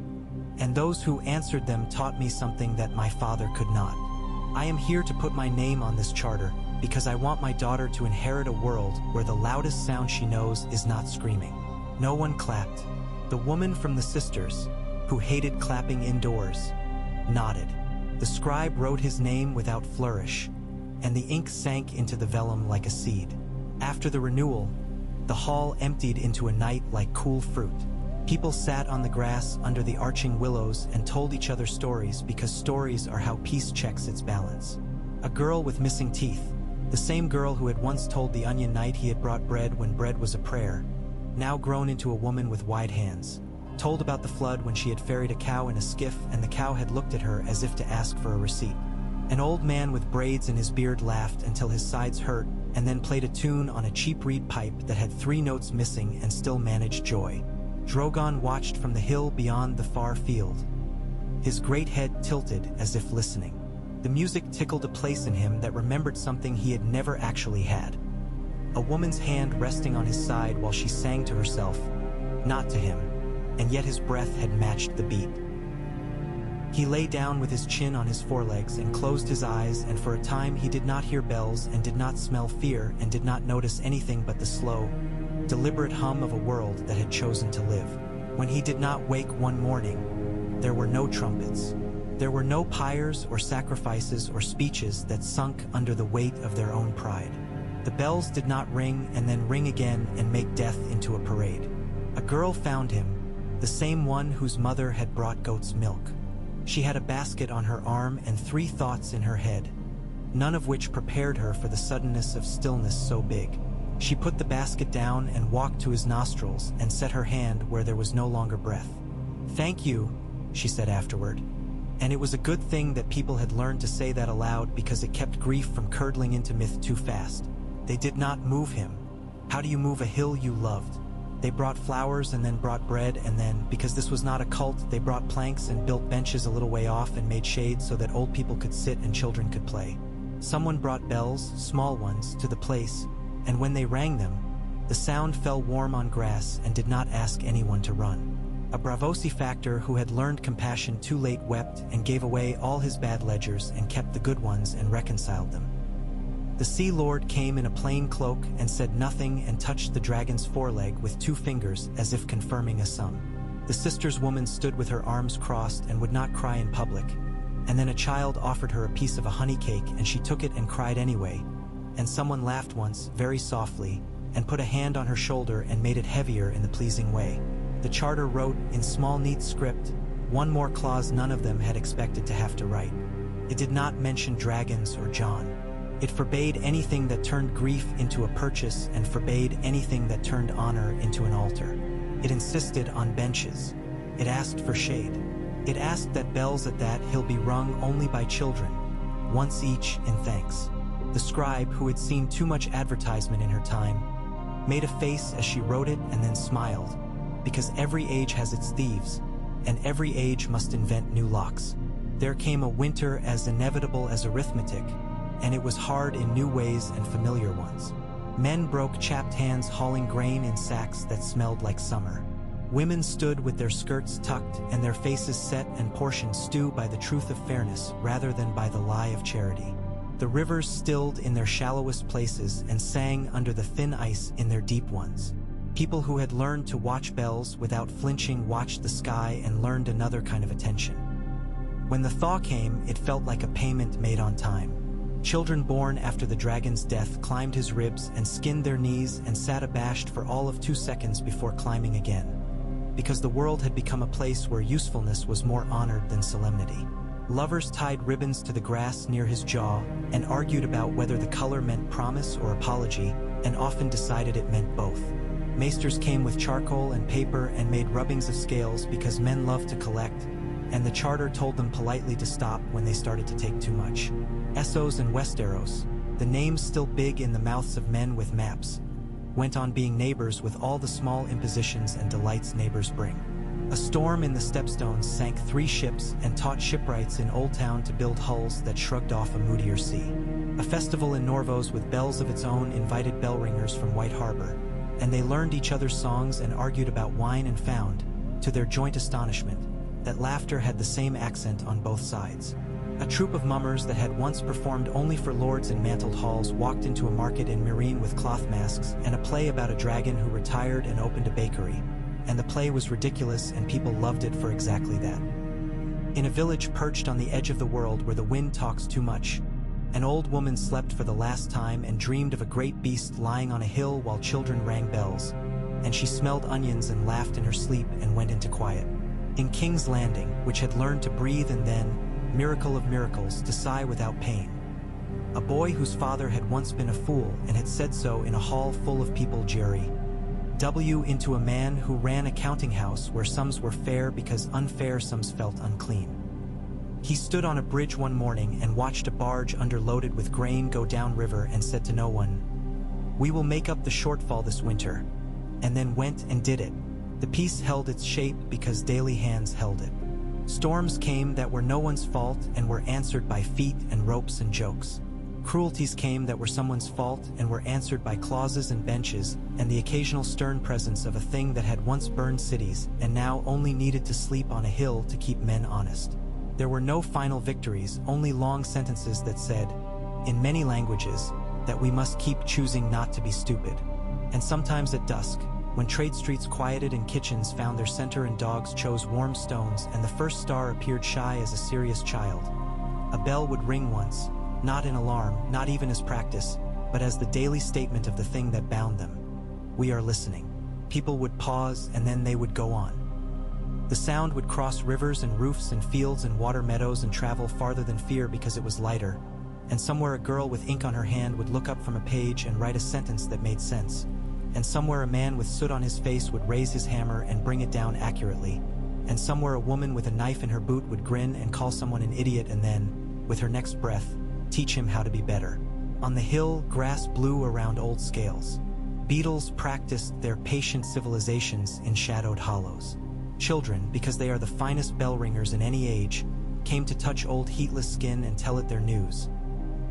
S1: and those who answered them, taught me something that my father could not. I am here to put my name on this charter because I want my daughter to inherit a world where the loudest sound she knows is not screaming." No one clapped. The woman from the sisters, who hated clapping indoors, nodded. The scribe wrote his name without flourish, and the ink sank into the vellum like a seed. After the renewal, the hall emptied into a night like cool fruit. People sat on the grass under the arching willows and told each other stories because stories are how peace checks its balance. A girl with missing teeth, the same girl who had once told the Onion Knight he had brought bread when bread was a prayer, now grown into a woman with wide hands, told about the flood when she had ferried a cow in a skiff and the cow had looked at her as if to ask for a receipt. An old man with braids in his beard laughed until his sides hurt and then played a tune on a cheap reed pipe that had 3 notes missing and still managed joy. Drogon watched from the hill beyond the far field, his great head tilted as if listening. The music tickled a place in him that remembered something he had never actually had. A woman's hand resting on his side while she sang to herself, not to him, and yet his breath had matched the beat. He lay down with his chin on his forelegs and closed his eyes, and for a time he did not hear bells and did not smell fear and did not notice anything but the slow, deliberate hum of a world that had chosen to live. When he did not wake one morning, there were no trumpets. There were no pyres or sacrifices or speeches that sunk under the weight of their own pride. The bells did not ring and then ring again and make death into a parade. A girl found him, the same one whose mother had brought goat's milk. She had a basket on her arm and 3 thoughts in her head, none of which prepared her for the suddenness of stillness so big. She put the basket down and walked to his nostrils and set her hand where there was no longer breath. "Thank you," she said afterward. And it was a good thing that people had learned to say that aloud because it kept grief from curdling into myth too fast. They did not move him. How do you move a hill you loved? They brought flowers and then brought bread and then, because this was not a cult, they brought planks and built benches a little way off and made shades so that old people could sit and children could play. Someone brought bells, small ones, to the place, and when they rang them, the sound fell warm on grass and did not ask anyone to run. A Bravosi factor who had learned compassion too late wept and gave away all his bad ledgers and kept the good ones and reconciled them. The Sea Lord came in a plain cloak and said nothing and touched the dragon's foreleg with 2 fingers as if confirming a sum. The sister's woman stood with her arms crossed and would not cry in public, and then a child offered her a piece of a honey cake and she took it and cried anyway, and someone laughed once, very softly, and put a hand on her shoulder and made it heavier in the pleasing way. The charter wrote, in small neat script, 1 more clause none of them had expected to have to write. It did not mention dragons or John. It forbade anything that turned grief into a purchase and forbade anything that turned honor into an altar. It insisted on benches. It asked for shade. It asked that bells at that hill be rung only by children, once each in thanks. The scribe, who had seen too much advertisement in her time, made a face as she wrote it and then smiled, because every age has its thieves, and every age must invent new locks. There came a winter as inevitable as arithmetic, and it was hard in new ways and familiar ones. Men broke chapped hands hauling grain in sacks that smelled like summer. Women stood with their skirts tucked and their faces set and portioned stew by the truth of fairness rather than by the lie of charity. The rivers stilled in their shallowest places and sang under the thin ice in their deep ones. People who had learned to watch bells without flinching watched the sky and learned another kind of attention. When the thaw came, it felt like a payment made on time. Children born after the dragon's death climbed his ribs and skinned their knees and sat abashed for all of 2 seconds before climbing again, because the world had become a place where usefulness was more honored than solemnity. Lovers tied ribbons to the grass near his jaw and argued about whether the color meant promise or apology, and often decided it meant both. Maesters came with charcoal and paper and made rubbings of scales because men loved to collect, and the charter told them politely to stop when they started to take too much. Essos and Westeros, the names still big in the mouths of men with maps, went on being neighbors with all the small impositions and delights neighbors bring. A storm in the Stepstones sank 3 ships and taught shipwrights in Old Town to build hulls that shrugged off a moodier sea. A festival in Norvos with bells of its own invited bell ringers from White Harbor, and they learned each other's songs and argued about wine and found, to their joint astonishment, that laughter had the same accent on both sides. A troupe of mummers that had once performed only for lords in mantled halls walked into a market in Meereen with cloth masks and a play about a dragon who retired and opened a bakery, and the play was ridiculous and people loved it for exactly that. In a village perched on the edge of the world where the wind talks too much, an old woman slept for the last time and dreamed of a great beast lying on a hill while children rang bells, and she smelled onions and laughed in her sleep and went into quiet. In King's Landing, which had learned to breathe and then, miracle of miracles, to sigh without pain, a boy whose father had once been a fool and had said so in a hall full of people jeery, into a man who ran a counting house where sums were fair because unfair sums felt unclean. He stood on a bridge one morning and watched a barge underloaded with grain go down river and said to no one, "We will make up the shortfall this winter," and then went and did it. The piece held its shape because daily hands held it. Storms came that were no one's fault and were answered by feet and ropes and jokes. Cruelties came that were someone's fault and were answered by clauses and benches and the occasional stern presence of a thing that had once burned cities and now only needed to sleep on a hill to keep men honest. There were no final victories, only long sentences that said, in many languages, that we must keep choosing not to be stupid. And sometimes at dusk, when trade streets quieted and kitchens found their center and dogs chose warm stones and the first star appeared shy as a serious child, a bell would ring once, not in alarm, not even as practice, but as the daily statement of the thing that bound them. We are listening. People would pause and then they would go on. The sound would cross rivers and roofs and fields and water meadows and travel farther than fear because it was lighter, and somewhere a girl with ink on her hand would look up from a page and write a sentence that made sense. And somewhere a man with soot on his face would raise his hammer and bring it down accurately, and somewhere a woman with a knife in her boot would grin and call someone an idiot and then, with her next breath, teach him how to be better. On the hill, grass blew around old scales. Beetles practiced their patient civilizations in shadowed hollows. Children, because they are the finest bell ringers in any age, came to touch old heatless skin and tell it their news.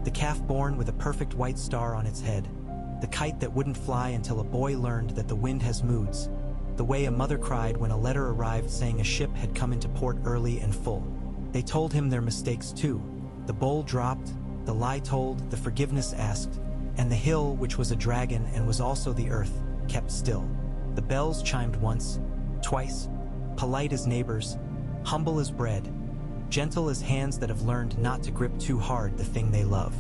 S1: The calf born with a perfect white star on its head, the kite that wouldn't fly until a boy learned that the wind has moods, the way a mother cried when a letter arrived saying a ship had come into port early and full. They told him their mistakes too. The bowl dropped, the lie told, the forgiveness asked, and the hill, which was a dragon and was also the earth, kept still. The bells chimed once, twice, polite as neighbors, humble as bread, gentle as hands that have learned not to grip too hard the thing they love.